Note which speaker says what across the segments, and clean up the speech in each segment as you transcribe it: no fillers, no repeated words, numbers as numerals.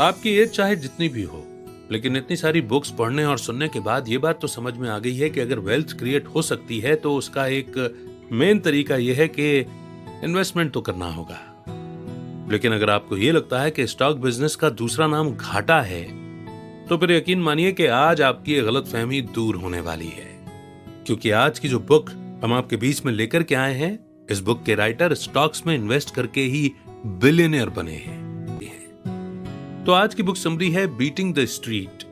Speaker 1: आपकी एज चाहे जितनी भी हो, लेकिन इतनी सारी बुक्स पढ़ने और सुनने के बाद ये बात तो समझ में आ गई है कि अगर वेल्थ क्रिएट हो सकती है तो उसका एक मेन तरीका यह है कि इन्वेस्टमेंट तो करना होगा। लेकिन अगर आपको ये लगता है कि स्टॉक बिजनेस का दूसरा नाम घाटा है, तो फिर यकीन मानिए कि आज आपकी ये गलतफहमी दूर होने वाली है। क्योंकि आज की जो बुक हम आपके बीच में लेकर के आए हैं, इस बुक के राइटर स्टॉक्स में इन्वेस्ट करके ही बिलियनियर बने हैं। तो आज की बुक समरी है बीटिंग द स्ट्रीट,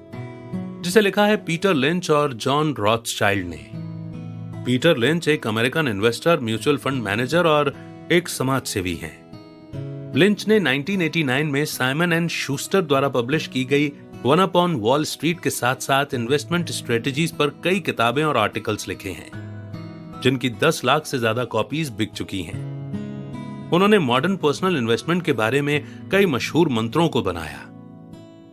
Speaker 1: जिसे लिखा है पीटर लिंच और जॉन रॉथस्चाइल्ड ने। पीटर लिंच एक American investor, mutual fund manager और एक समाज सेवी हैं। लिंच ने 1989 में साइमन एंड शूस्टर द्वारा पब्लिश की गई वन अपॉन वॉल स्ट्रीट के साथ साथ इन्वेस्टमेंट स्ट्रेटजीज पर कई किताबें और आर्टिकल्स लिखे हैं, जिनकी 10 लाख से ज्यादा कॉपीज बिक चुकी हैं। उन्होंने मॉडर्न पर्सनल इन्वेस्टमेंट के बारे में कई मशहूर मंत्रों को बनाया,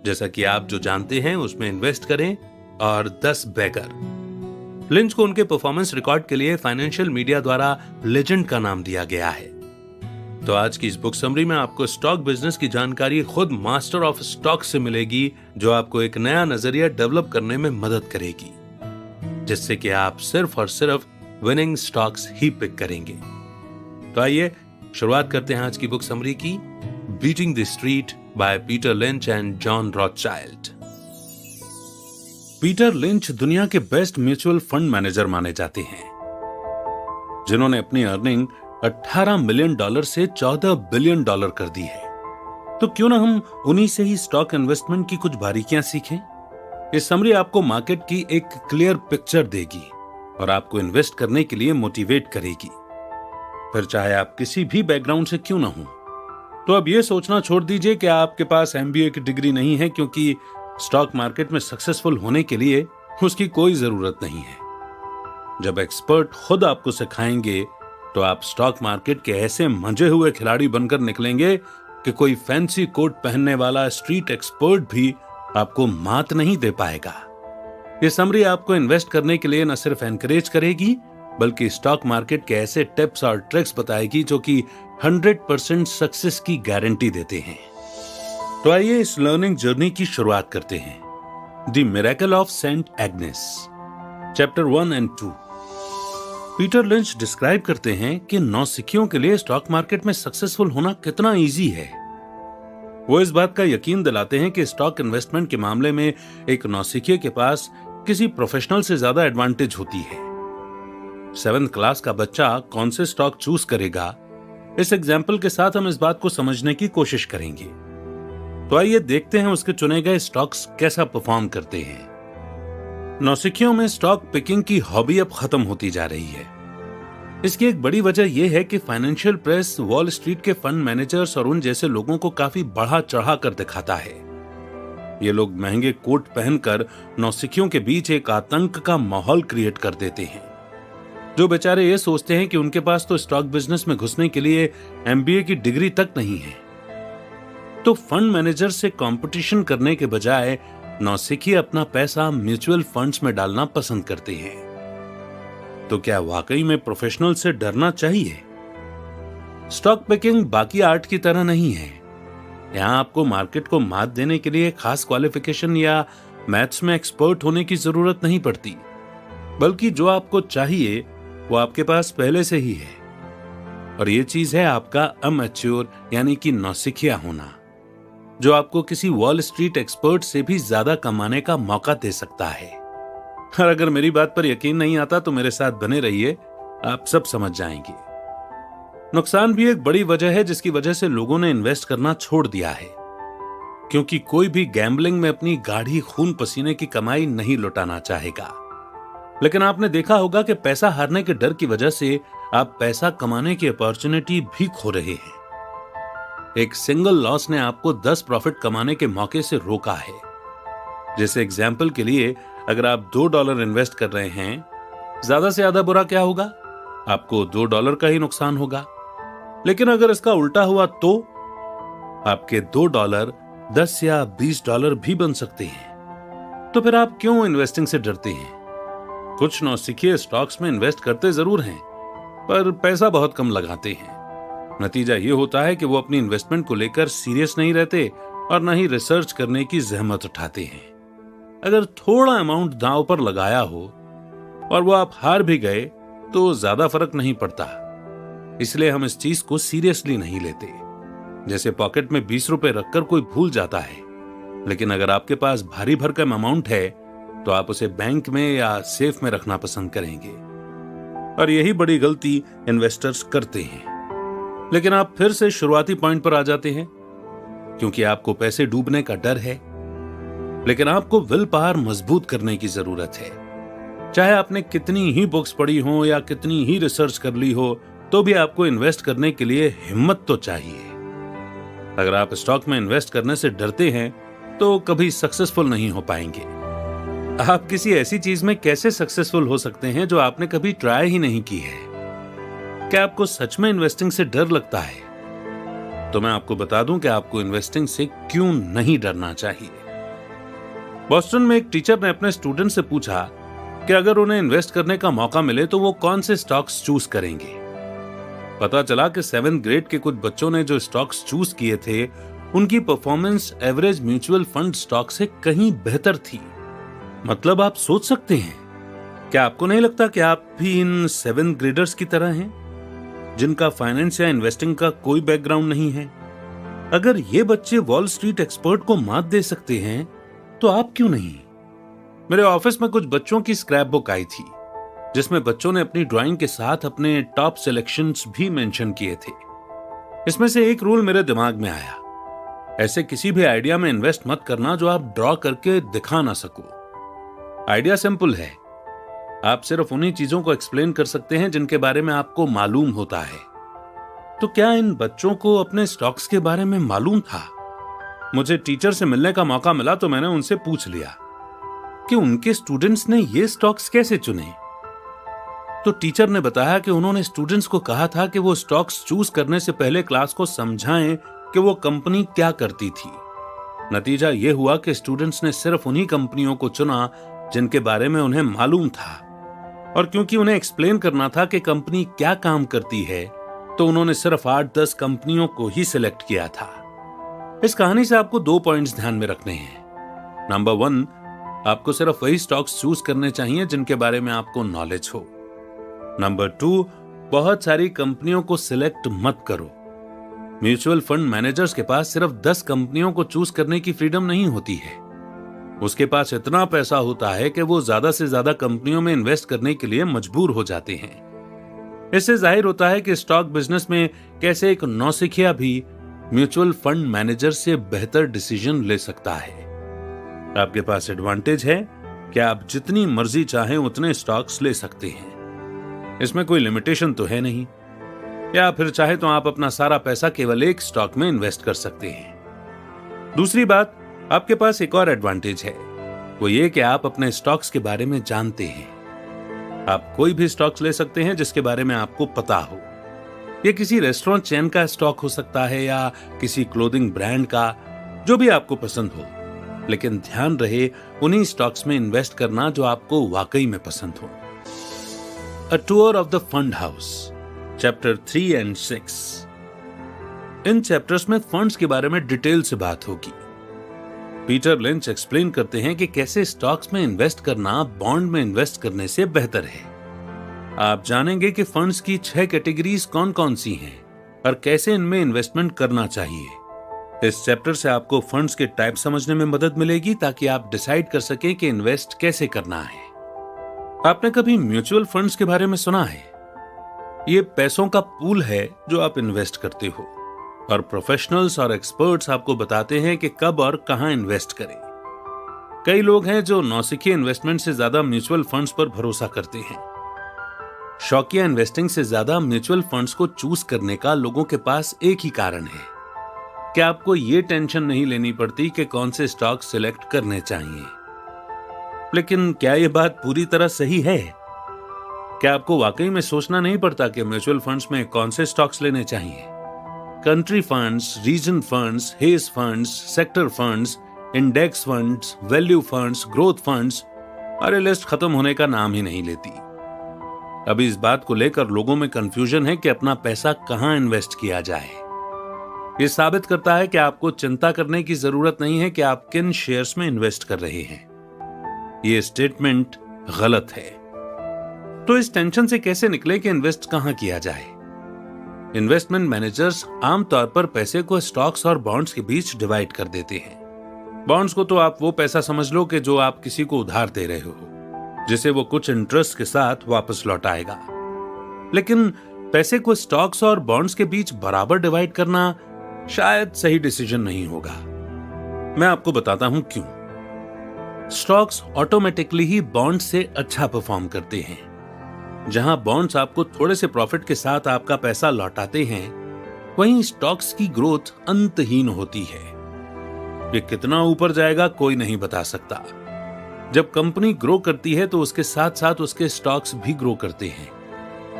Speaker 1: जैसा कि आप जो जानते हैं उसमें इन्वेस्ट करें और 10 बेगर। लिंच को उनके परफॉर्मेंस रिकॉर्ड के लिए फाइनेंशियल मीडिया द्वारा लेजेंड का नाम दिया गया है। तो आज की इस बुक समरी में आपको स्टॉक बिजनेस की जानकारी खुद मास्टर ऑफ स्टॉक से मिलेगी, जो आपको एक नया नजरिया डेवलप करने में मदद करेगी, जिससे कि आप सिर्फ और सिर्फ विनिंग स्टॉक्स ही पिक करेंगे। तो आइए शुरुआत करते हैं आज की बुक समरी की, beating the street by Peter lynch and John Rothschild. Peter lynch दुनिया के बेस्ट म्यूचुअल फंड मैनेजर माने जाते हैं, जिन्होंने अपनी अर्निंग $18 मिलियन से $14 बिलियन कर दी है। तो क्यों ना हम उन्हीं से ही स्टॉक इन्वेस्टमेंट की कुछ बारीकियां सीखें। इस समरी आपको मार्केट की एक क्लियर पिक्चर देगी और आपको इन्वेस्ट करने के लिए मोटिवेट करेगी, फिर चाहे आप किसी भी बैकग्राउंड से क्यों ना हो। तो अब यह सोचना छोड़ दीजिए कि आपके पास MBA की डिग्री नहीं है, क्योंकि स्टॉक मार्केट में सक्सेसफुल होने के लिए उसकी कोई जरूरत नहीं है। जब एक्सपर्ट खुद आपको सिखाएंगे तो आप स्टॉक मार्केट के ऐसे मंजे हुए खिलाड़ी बनकर निकलेंगे कि कोई फैंसी कोट पहनने वाला स्ट्रीट एक्सपर्ट भी आपको मात नहीं दे पाएगा। ये समरी आपको इन्वेस्ट करने के लिए न सिर्फ एनकरेज करेगी, बल्कि स्टॉक मार्केट के ऐसे टिप्स और ट्रिक्स बताएगी जो कि 100% सक्सेस की गारंटी देते हैं। तो आइए इस लर्निंग जर्नी की शुरुआत करते हैं। The miracle of Saint Agnes, chapter 1 and 2। Peter Lynch describe करते हैं कि नौसिखियों के लिए स्टॉक मार्केट में सक्सेसफुल होना कितना इजी है। वो इस बात का यकीन दिलाते हैं कि स्टॉक इन्वेस्टमेंट के मामले में एक नौसिखिए के पास किसी प्रोफेशनल से ज्यादा एडवांटेज होती है। 7th क्लास का बच्चा कौन से स्टॉक चूज करेगा, इस एग्जाम्पल के साथ हम इस बात को समझने की कोशिश करेंगे। तो आइए देखते हैं उसके चुने गए स्टॉक्स कैसा परफॉर्म करते हैं। नौसिखियों में स्टॉक पिकिंग की हॉबी अब खत्म होती जा रही है। इसकी एक बड़ी वजह यह है कि फाइनेंशियल प्रेस वॉल स्ट्रीट के फंड मैनेजर्स और उन जैसे लोगों को काफी बढ़ा चढ़ा कर दिखाता है। ये लोग महंगे कोट पहनकर नौसिखियों के बीच एक आतंक का माहौल क्रिएट कर देते हैं, जो बेचारे ये सोचते हैं कि उनके पास तो स्टॉक बिजनेस में घुसने के लिए MBA की डिग्री तक नहीं है। तो फंड मैनेजर से कंपटीशन करने के बजाय नौसिखिए अपना पैसा म्यूचुअल फंड्स में डालना पसंद करते हैं। तो क्या वाकई में प्रोफेशनल से डरना चाहिए? स्टॉक पिकिंग बाकी आर्ट की तरह नहीं है। यहां आपको मार्केट को मात देने के लिए खास क्वालिफिकेशन या मैथ्स में एक्सपर्ट होने की जरूरत नहीं पड़ती, बल्कि जो आपको चाहिए वो आपके पास पहले से ही है। और ये चीज है आपका अमैच्योर यानी कि नौसिखिया होना, जो आपको किसी वॉल स्ट्रीट एक्सपर्ट से भी ज्यादा कमाने का मौका दे सकता है। और अगर मेरी बात पर यकीन नहीं आता तो मेरे साथ बने रहिए, आप सब समझ जाएंगे। नुकसान भी एक बड़ी वजह है जिसकी वजह से लोगों ने इन्वेस्ट करना छोड़ दिया है, क्योंकि कोई भी गैम्बलिंग में अपनी गाढ़ी खून पसीने की कमाई नहीं लुटाना चाहेगा। लेकिन आपने देखा होगा कि पैसा हारने के डर की वजह से आप पैसा कमाने की अपॉर्चुनिटी भी खो रहे हैं। एक सिंगल लॉस ने आपको 10 प्रॉफिट कमाने के मौके से रोका है। जैसे एग्जाम्पल के लिए, अगर आप $2 इन्वेस्ट कर रहे हैं, ज्यादा से ज्यादा बुरा क्या होगा? आपको $2 का ही नुकसान होगा। लेकिन अगर इसका उल्टा हुआ तो आपके $2 $10 या $20 भी बन सकते हैं। तो फिर आप क्यों इन्वेस्टिंग से डरते हैं? कुछ नौसिखिए स्टॉक्स में इन्वेस्ट करते जरूर हैं, पर पैसा बहुत कम लगाते हैं। नतीजा ये होता है कि वो अपनी इन्वेस्टमेंट को लेकर सीरियस नहीं रहते और न ही रिसर्च करने की जहमत उठाते हैं। अगर थोड़ा अमाउंट दांव पर लगाया हो और वो आप हार भी गए तो ज्यादा फर्क नहीं पड़ता, इसलिए हम इस चीज को सीरियसली नहीं लेते। जैसे पॉकेट में 20 रुपए रखकर कोई भूल जाता है, लेकिन अगर आपके पास भारी भरकम अमाउंट है तो आप उसे बैंक में या सेफ में रखना पसंद करेंगे। और यही बड़ी गलती इन्वेस्टर्स करते हैं। लेकिन आप फिर से शुरुआती पॉइंट पर आ जाते हैं, क्योंकि आपको पैसे डूबने का डर है। लेकिन आपको विल पावर मजबूत करने की जरूरत है। चाहे आपने कितनी ही बुक्स पढ़ी हो या कितनी ही रिसर्च कर ली हो, तो भी आपको इन्वेस्ट करने के लिए हिम्मत तो चाहिए। अगर आप स्टॉक में इन्वेस्ट करने से डरते हैं तो कभी सक्सेसफुल नहीं हो पाएंगे। आप किसी ऐसी चीज में कैसे सक्सेसफुल हो सकते हैं जो आपने कभी ट्राई ही नहीं की है? क्या आपको सच में इन्वेस्टिंग से डर लगता है? तो मैं आपको बता दूं कि आपको इन्वेस्टिंग से क्यों नहीं डरना चाहिए। बॉस्टन में एक टीचर ने अपने स्टूडेंट से पूछा कि अगर उन्हें इन्वेस्ट करने का मौका मिले तो वो कौन से स्टॉक्स चूज करेंगे। पता चला कि 7th ग्रेड के कुछ बच्चों ने जो स्टॉक्स चूज किए थे, उनकी performance average mutual fund stock से कहीं बेहतर थी। मतलब आप सोच सकते हैं, क्या आपको नहीं लगता कि आप भी इन 7th ग्रेडर्स की तरह हैं, जिनका फाइनेंस या इन्वेस्टिंग का कोई बैकग्राउंड नहीं है? अगर ये बच्चे वॉल स्ट्रीट एक्सपर्ट को मात दे सकते हैं तो आप क्यों नहीं? मेरे ऑफिस में कुछ बच्चों की स्क्रैप बुक आई थी, जिसमें बच्चों ने अपनी ड्राइंग के साथ अपने टॉप सिलेक्शंस भी मेंशन किए थे। इसमें से एक रूल मेरे दिमाग में आया, ऐसे किसी भी आइडिया में इन्वेस्ट मत करना जो आप ड्रॉ करके दिखा ना सको। आइडिया सिंपल है, आप सिर्फ उन्हीं चीजों को एक्सप्लेन कर सकते हैं जिनके बारे में आपको मालूम होता है। तो क्या इन बच्चों को अपने स्टॉक्स के बारे में मालूम था? मुझे टीचर से मिलने का मौका मिला तो मैंने उनसे पूछ लिया कि उनके स्टूडेंट्स ने ये स्टॉक्स कैसे चुने। तो टीचर ने बताया कि उन्होंने स्टूडेंट्स को कहा था कि वो स्टॉक्स चूज करने से पहले क्लास को समझाएं कि वो कंपनी क्या करती थी। नतीजा ये हुआ कि स्टूडेंट्स ने सिर्फ उन्हीं कंपनियों को चुना जिनके बारे में उन्हें मालूम था, और क्योंकि उन्हें एक्सप्लेन करना था कि कंपनी क्या काम करती है, तो उन्होंने सिर्फ 8-10 कंपनियों को ही सिलेक्ट किया था। इस कहानी से आपको 2 पॉइंट्स ध्यान में रखने हैं। नंबर 1, आपको सिर्फ वही स्टॉक्स चूज करने चाहिए जिनके बारे में आपको नॉलेज हो। नंबर 2, बहुत सारी कंपनियों को सिलेक्ट मत करो। म्यूचुअल फंड मैनेजर्स के पास सिर्फ 10 कंपनियों को चूज करने की फ्रीडम नहीं होती है। उसके पास इतना पैसा होता है कि वो ज्यादा से ज्यादा कंपनियों में इन्वेस्ट करने के लिए मजबूर हो जाते हैं। इससे जाहिर होता है कि स्टॉक बिजनेस में कैसे एक नौसिखिया भी म्यूचुअल फंड मैनेजर से बेहतर डिसीजन ले सकता है। आपके पास एडवांटेज है कि आप जितनी मर्जी चाहें उतने स्टॉक्स ले सकते हैं। इसमें कोई लिमिटेशन तो है नहीं। या फिर चाहे तो आप अपना सारा पैसा केवल एक स्टॉक में इन्वेस्ट कर सकते हैं। दूसरी बात, आपके पास एक और एडवांटेज है, वो ये कि आप अपने स्टॉक्स के बारे में जानते हैं। आप कोई भी स्टॉक्स ले सकते हैं जिसके बारे में आपको पता हो। ये किसी रेस्टोरेंट चेन का स्टॉक हो सकता है या किसी क्लोथिंग ब्रांड का, जो भी आपको पसंद हो। लेकिन ध्यान रहे, उन्हीं स्टॉक्स में इन्वेस्ट करना जो आपको वाकई में पसंद हो। A tour of the fund house, chapter 3 and 6। In chapters में फंड्स के बारे में डिटेल से बात होगी। पीटर लिंच एक्सप्लेन करते हैं कि कैसे स्टॉक्स में इन्वेस्ट करना बॉन्ड में इन्वेस्ट करने से बेहतर है। आप जानेंगे कि फंड्स की 6 कैटेगरीज कौन कौन सी हैं और कैसे इनमें इन्वेस्टमेंट करना चाहिए। इस चैप्टर से आपको फंड्स के टाइप समझने में मदद मिलेगी ताकि आप डिसाइड कर सकें कि इन्वेस्ट कैसे करना है। आपने कभी म्यूचुअल फंड्स के बारे में सुना है? ये पैसों का पूल है जो आप इन्वेस्ट करते हो, और प्रोफेशनल्स और एक्सपर्ट्स आपको बताते हैं कि कब और कहां इन्वेस्ट करें। कई लोग हैं जो नौसिखिए इन्वेस्टमेंट से ज्यादा म्यूचुअल फंड्स पर भरोसा करते हैं। शौकिया इन्वेस्टिंग से ज्यादा म्यूचुअल फंड्स को चूज करने का लोगों के पास एक ही कारण है कि आपको ये टेंशन नहीं लेनी पड़ती कि कौन से स्टॉक सिलेक्ट करने चाहिए। लेकिन क्या यह बात पूरी तरह सही है? क्या आपको वाकई में सोचना नहीं पड़ता कि म्यूचुअल फंड्स में कौन से स्टॉक्स लेने चाहिए? Country funds, region funds, hedge funds, sector funds, index funds, value funds, growth funds, और ये लिस्ट खत्म होने का नाम ही नहीं लेती। अभी इस बात को लेकर लोगों में कंफ्यूजन है कि अपना पैसा कहां इन्वेस्ट किया जाए। ये साबित करता है कि आपको चिंता करने की जरूरत नहीं है कि आप किन शेयर्स में इन्वेस्ट कर रहे हैं। ये स्टेटमेंट गलत है। तो इस टेंशन से कैसे निकले कि इन्वेस्ट कहां किया जाए? इन्वेस्टमेंट मैनेजर्स आमतौर पर पैसे को स्टॉक्स और बॉन्ड्स के बीच डिवाइड कर देते हैं। बॉन्ड्स को तो आप वो पैसा समझ लो कि जो आप किसी को उधार दे रहे हो, जिसे वो कुछ इंटरेस्ट के साथ वापस लौटाएगा। लेकिन पैसे को स्टॉक्स और बॉन्ड्स के बीच बराबर डिवाइड करना शायद सही डिसीजन नहीं होगा। मैं आपको बताता हूं क्यों। स्टॉक्स ऑटोमेटिकली ही बॉन्ड्स से अच्छा परफॉर्म करते हैं। जहां बॉन्ड्स आपको थोड़े से प्रॉफिट के साथ आपका पैसा लौटाते हैं, वहीं स्टॉक्स की ग्रोथ अंतहीन होती है। ये कितना ऊपर जाएगा कोई नहीं बता सकता। जब कंपनी ग्रो करती है तो उसके साथ साथ उसके स्टॉक्स भी ग्रो करते हैं,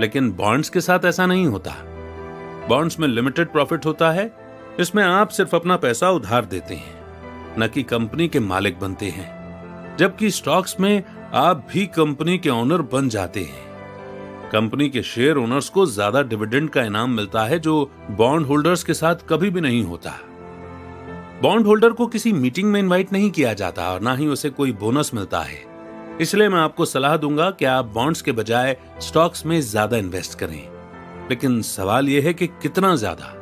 Speaker 1: लेकिन बॉन्ड्स के साथ ऐसा नहीं होता। बॉन्ड्स में लिमिटेड प्रॉफिट होता है। इसमें आप सिर्फ अपना पैसा उधार देते हैं, न कि कंपनी के मालिक बनते हैं। जबकि स्टॉक्स में आप भी कंपनी के ओनर बन जाते हैं। कंपनी के शेयर ओनर्स को ज्यादा डिविडेंड का इनाम मिलता है, जो बॉन्ड होल्डर्स के साथ कभी भी नहीं होता। बॉन्ड होल्डर को किसी मीटिंग में इनवाइट नहीं किया जाता और ना ही उसे कोई बोनस मिलता है। इसलिए मैं आपको सलाह दूंगा कि आप बॉन्ड्स के बजाय स्टॉक्स में ज्यादा इन्वेस्ट करें। लेकिन सवाल यह है कि कितना ज्यादा?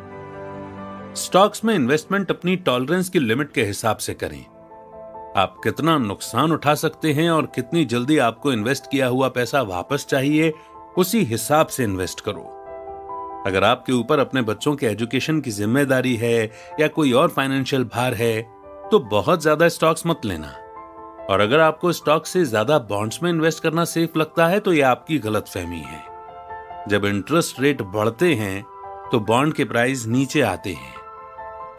Speaker 1: स्टॉक्स में इन्वेस्टमेंट अपनी टॉलरेंस की लिमिट के हिसाब से करें। आप कितना नुकसान उठा सकते हैं और कितनी जल्दी आपको इन्वेस्ट किया हुआ पैसा वापस चाहिए, उसी हिसाब से इन्वेस्ट करो। अगर आपके ऊपर अपने बच्चों के एजुकेशन की जिम्मेदारी है या कोई और फाइनेंशियल भार है, तो बहुत ज्यादा स्टॉक्स मत लेना। और अगर आपको स्टॉक से ज्यादा बॉन्ड्स में इन्वेस्ट करना सेफ लगता है, तो यह आपकी गलतफहमी है। जब इंटरेस्ट रेट बढ़ते हैं तो बॉन्ड के प्राइस नीचे आते हैं।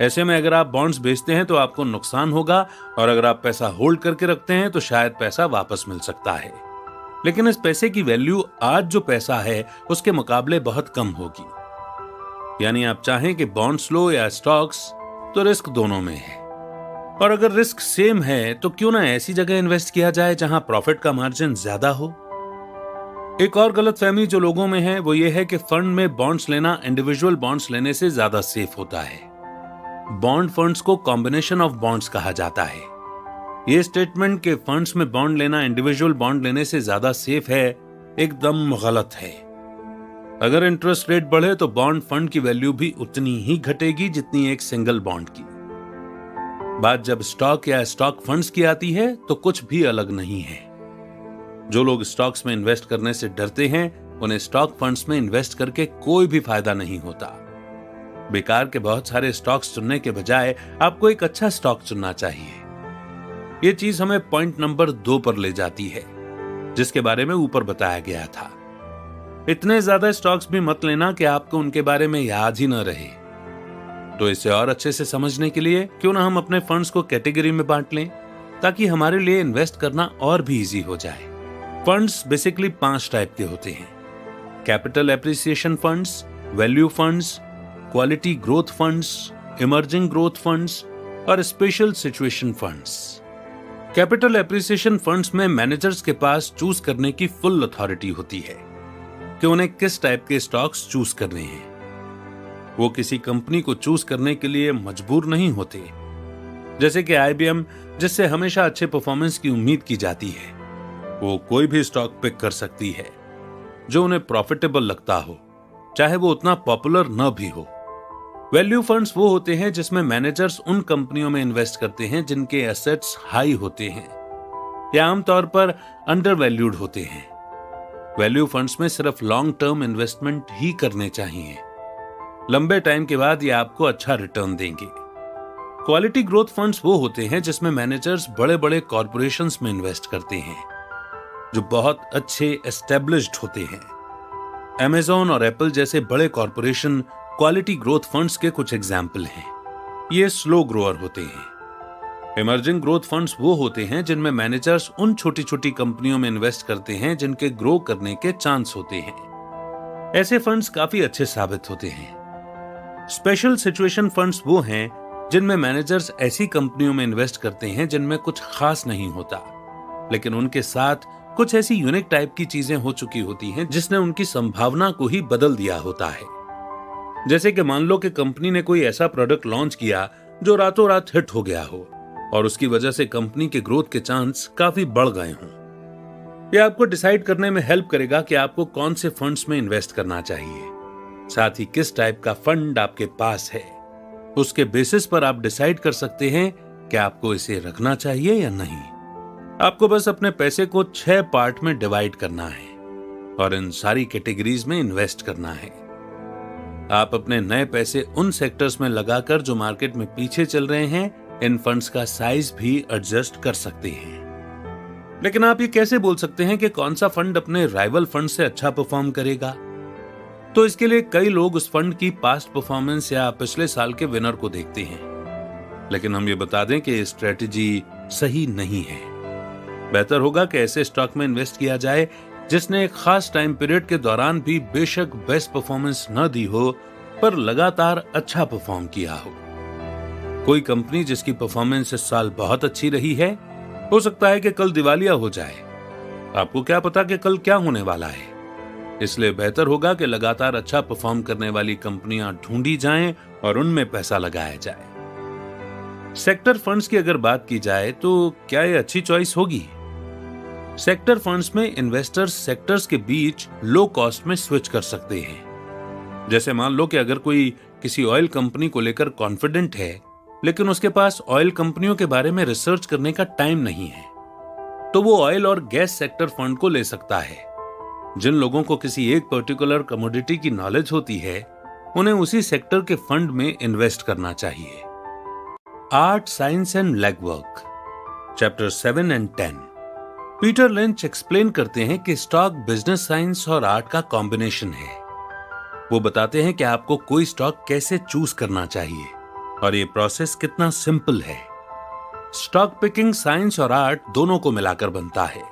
Speaker 1: ऐसे में अगर आप बॉन्ड्स बेचते हैं तो आपको नुकसान होगा, और अगर आप पैसा होल्ड करके रखते हैं तो शायद पैसा वापस मिल सकता है। लेकिन इस पैसे की वैल्यू आज जो पैसा है उसके मुकाबले बहुत कम होगी। यानी आप चाहें कि बॉन्ड्स लो या स्टॉक्स, तो रिस्क दोनों में है। और अगर रिस्क सेम है तो क्यों ना ऐसी जगह इन्वेस्ट किया जाए जहां प्रॉफिट का मार्जिन ज्यादा हो। एक और गलतफहमी जो लोगों में है वो ये है कि फंड में बॉन्ड्स लेना इंडिविजुअल बॉन्ड्स लेने से ज्यादा सेफ होता है। बॉन्ड फंड्स को कॉम्बिनेशन ऑफ बॉन्ड्स कहा जाता है। यह स्टेटमेंट के फंड्स में बॉन्ड लेना इंडिविजुअल बॉन्ड लेने से ज्यादा सेफ है, एकदम गलत है। अगर इंटरेस्ट रेट बढ़े तो बॉन्ड फंड की वैल्यू भी उतनी ही घटेगी जितनी एक सिंगल बॉन्ड की। बात जब स्टॉक या स्टॉक फंड्स की आती है तो कुछ भी अलग नहीं है। जो लोग स्टॉक्स में इन्वेस्ट करने से डरते हैं, उन्हें स्टॉक फंड्स में इन्वेस्ट करके कोई भी फायदा नहीं होता। बेकार के बहुत सारे स्टॉक्स चुनने के बजाय आपको एक अच्छा स्टॉक चुनना चाहिए। यह चीज हमें पॉइंट नंबर 2 पर ले जाती है, जिसके बारे में ऊपर बताया गया था। इतने ज्यादा स्टॉक्स भी मत लेना कि आपको उनके बारे में याद ही न रहे। तो इसे और अच्छे से समझने के लिए क्यों ना हम अपने फंड्स को कैटेगरी में बांट लें, ताकि हमारे लिए इन्वेस्ट करना और भी इजी हो जाए। फंड्स बेसिकली 5 टाइप के होते हैं: capital appreciation funds, value funds, quality growth funds, emerging growth funds और special situation funds. Capital appreciation funds में मैनेजर्स के पास चूज करने की फुल अथॉरिटी होती है कि उन्हें किस टाइप के स्टॉक्स चूज करने हैं। वो किसी कंपनी को चूज करने के लिए मजबूर नहीं होते। जैसे कि IBM, जिससे हमेशा अच्छे परफॉर्मेंस की उम्मीद की जाती है, वो कोई भी स्टॉक पिक कर सकती है जो उन्हें प्रॉफिटेबल लगता हो, चाहे वो उतना पॉपुलर न भी हो। वैल्यू फंड्स वो होते हैं जिसमें मैनेजर्स उन कंपनियों में इन्वेस्ट करते हैं जिनके एसेट्स हाई होते हैं या आमतौर पर अंडर वैल्यूड होते हैं। वैल्यू फंड्स में सिर्फ लॉन्ग टर्म इन्वेस्टमेंट ही करने चाहिए। लंबे टाइम के बाद ये आपको अच्छा रिटर्न देंगे। क्वालिटी ग्रोथ फंड्स वो होते हैं जिसमें मैनेजर्स बड़े बड़े कॉर्पोरेशंस में इन्वेस्ट करते हैं जो बहुत अच्छे एस्टेब्लिश्ड होते हैं। Amazon और एप्पल जैसे बड़े कॉर्पोरेशन क्वालिटी ग्रोथ फंड्स के कुछ एग्जाम्पल हैं। ये स्लो ग्रोअर होते हैं। इमर्जिंग ग्रोथ फंड्स वो होते हैं जिनमें मैनेजर्स उन छोटी छोटी कंपनियों में इन्वेस्ट करते हैं जिनके ग्रो करने के चांस होते हैं। ऐसे फंड्स काफी अच्छे साबित होते हैं। स्पेशल सिचुएशन फंड्स वो हैं जिनमें मैनेजर्स ऐसी कंपनियों में इन्वेस्ट करते हैं जिनमें कुछ खास नहीं होता, लेकिन उनके साथ कुछ ऐसी यूनिक टाइप की चीजें हो चुकी होती हैं जिसने उनकी संभावना को ही बदल दिया होता है। जैसे कि मान लो कि कंपनी ने कोई ऐसा प्रोडक्ट लॉन्च किया जो रातों रात हिट हो गया हो और उसकी वजह से कंपनी के ग्रोथ के चांस काफी बढ़ गए हों। यह आपको डिसाइड करने में हेल्प करेगा कि आपको कौन से फंड्स में इन्वेस्ट करना चाहिए, साथ ही किस टाइप का फंड आपके पास है। उसके बेसिस पर आप डिसाइड कर सकते हैं कि आपको इसे रखना चाहिए या नहीं। आपको बस अपने पैसे को 6 पार्ट में डिवाइड करना है और इन सारी कैटेगरीज में इन्वेस्ट करना है। आप अपने नए पैसे उन सेक्टर्स में लगाकर जो मार्केट में पीछे चल रहे हैं, इन फंड्स का साइज भी एडजस्ट कर सकते हैं। लेकिन आप ये कैसे बोल सकते हैं कि कौन सा फंड अपने राइवल फंड से अच्छा परफॉर्म करेगा? तो इसके लिए कई लोग उस फंड की पास्ट परफॉर्मेंस या पिछले साल के विनर को देखते हैं। लेकिन हम ये बता दें कि स्ट्रेटेजी सही नहीं है। बेहतर होगा कि ऐसे स्टॉक में इन्वेस्ट किया जाए जिसने एक खास टाइम पीरियड के दौरान भी बेशक बेस्ट परफॉर्मेंस न दी हो, पर लगातार अच्छा परफॉर्म किया हो। कोई कंपनी जिसकी परफॉर्मेंस इस साल बहुत अच्छी रही है, हो सकता है कि कल दिवालिया हो जाए। आपको क्या पता कि कल क्या होने वाला है? इसलिए बेहतर होगा कि लगातार अच्छा परफॉर्म करने वाली कंपनियां ढूंढी जाएं और उनमें पैसा लगाया जाए। सेक्टर फंड्स की अगर बात की जाए तो क्या यह अच्छी चॉइस होगी? सेक्टर फंड्स में इन्वेस्टर्स सेक्टर्स के बीच लो कॉस्ट में स्विच कर सकते हैं। जैसे मान लो कि अगर कोई किसी ऑयल कंपनी को लेकर कॉन्फिडेंट है, लेकिन उसके पास ऑयल कंपनियों के बारे में रिसर्च करने का टाइम नहीं है, तो वो ऑयल और गैस सेक्टर फंड को ले सकता है। जिन लोगों को किसी एक पर्टिकुलर कमोडिटी की नॉलेज होती है, उन्हें उसी सेक्टर के फंड में इन्वेस्ट करना चाहिए। Art, science and legwork, chapter 7 and 10। Peter Lynch explain करते हैं कि स्टॉक बिजनेस साइंस और आर्ट का कॉम्बिनेशन है। वो बताते हैं कि आपको कोई स्टॉक कैसे चूज करना चाहिए और ये प्रोसेस कितना सिंपल है। स्टॉक पिकिंग साइंस और आर्ट दोनों को मिलाकर बनता है।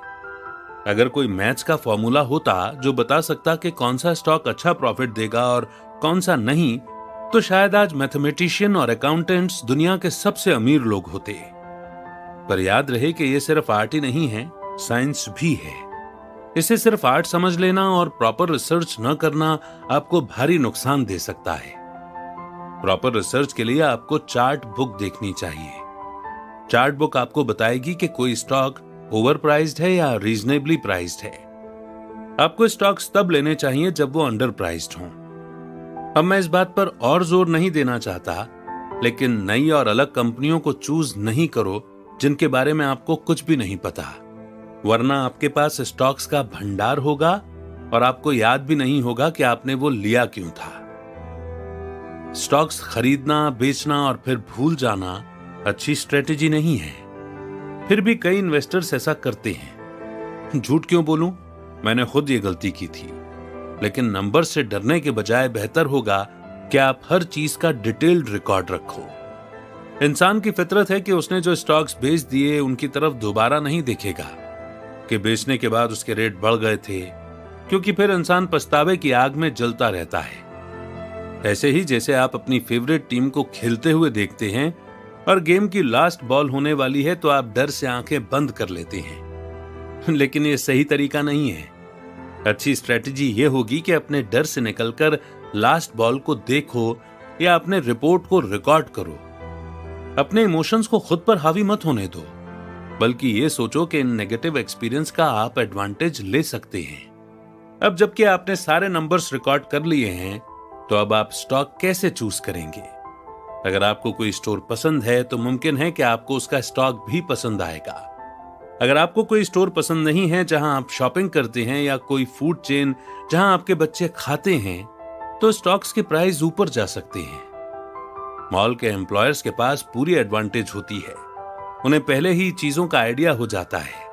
Speaker 1: अगर कोई मैथ्स का फॉर्मूला होता जो बता सकता कि कौन सा स्टॉक अच्छा प्रॉफिट देगा और कौन सा नहीं, तो शायद आज मैथमेटिशियन और अकाउंटेंट्स दुनिया के सबसे अमीर लोग होते। पर याद रहे कि ये सिर्फ आर्ट ही नहीं है, साइंस भी है। इसे सिर्फ आर्ट समझ लेना और प्रॉपर रिसर्च न करना आपको भारी नुकसान दे सकता है। प्रॉपर रिसर्च के लिए आपको चार्ट बुक देखनी चाहिए। चार्ट बुक आपको बताएगी कि कोई स्टॉक ओवर प्राइस्ड है या रीजनेबली प्राइस्ड है। आपको स्टॉक्स तब लेने चाहिए जब वो अंडर प्राइस्ड हों। अब मैं इस बात पर और जोर नहीं देना चाहता, लेकिन नई और अलग कंपनियों को चूज नहीं करो जिनके बारे में आपको कुछ भी नहीं पता, वरना आपके पास स्टॉक्स का भंडार होगा और आपको याद भी नहीं होगा कि आपने वो लिया क्यों था। स्टॉक्स खरीदना, बेचना और फिर भूल जाना अच्छी स्ट्रेटेजी नहीं है। फिर भी कई इन्वेस्टर्स ऐसा करते हैं। झूठ क्यों बोलूं, मैंने खुद ये गलती की थी। लेकिन नंबर से डरने के बजाय बेहतर होगा कि आप हर चीज का डिटेल्ड रिकॉर्ड रखो। इंसान की फितरत है कि उसने जो स्टॉक्स बेच दिए उनकी तरफ दोबारा नहीं देखेगा कि बेचने के बाद उसके रेट बढ़ गए थे, क्योंकि फिर इंसान पछतावे की आग में जलता रहता है। ऐसे ही जैसे आप अपनी फेवरेट टीम को खेलते हुए देखते हैं और गेम की लास्ट बॉल होने वाली है तो आप डर से आंखें बंद कर लेते हैं। लेकिन ये सही तरीका नहीं है। अच्छी स्ट्रेटजी ये होगी कि अपने डर से निकलकर लास्ट बॉल को देखो या अपने रिपोर्ट को रिकॉर्ड करो। अपने इमोशंस को खुद पर हावी मत होने दो, बल्कि ये सोचो कि इन नेगेटिव एक्सपीरियंस का आप एडवांटेज ले सकते हैं। अब जबकि आपने सारे नंबर्स रिकॉर्ड कर लिए हैं, तो अब आप स्टॉक कैसे चूज करेंगे? अगर आपको कोई स्टोर पसंद है तो मुमकिन है कि आपको उसका स्टॉक भी पसंद आएगा। अगर आपको कोई स्टोर पसंद नहीं है जहां आप शॉपिंग करते हैं या कोई फूड चेन जहां आपके बच्चे खाते हैं, तो स्टॉक्स के प्राइस ऊपर जा सकते हैं। मॉल के एम्प्लॉयर्स के पास पूरी एडवांटेज होती है। उन्हें पहले ही चीजों का आइडिया हो जाता है।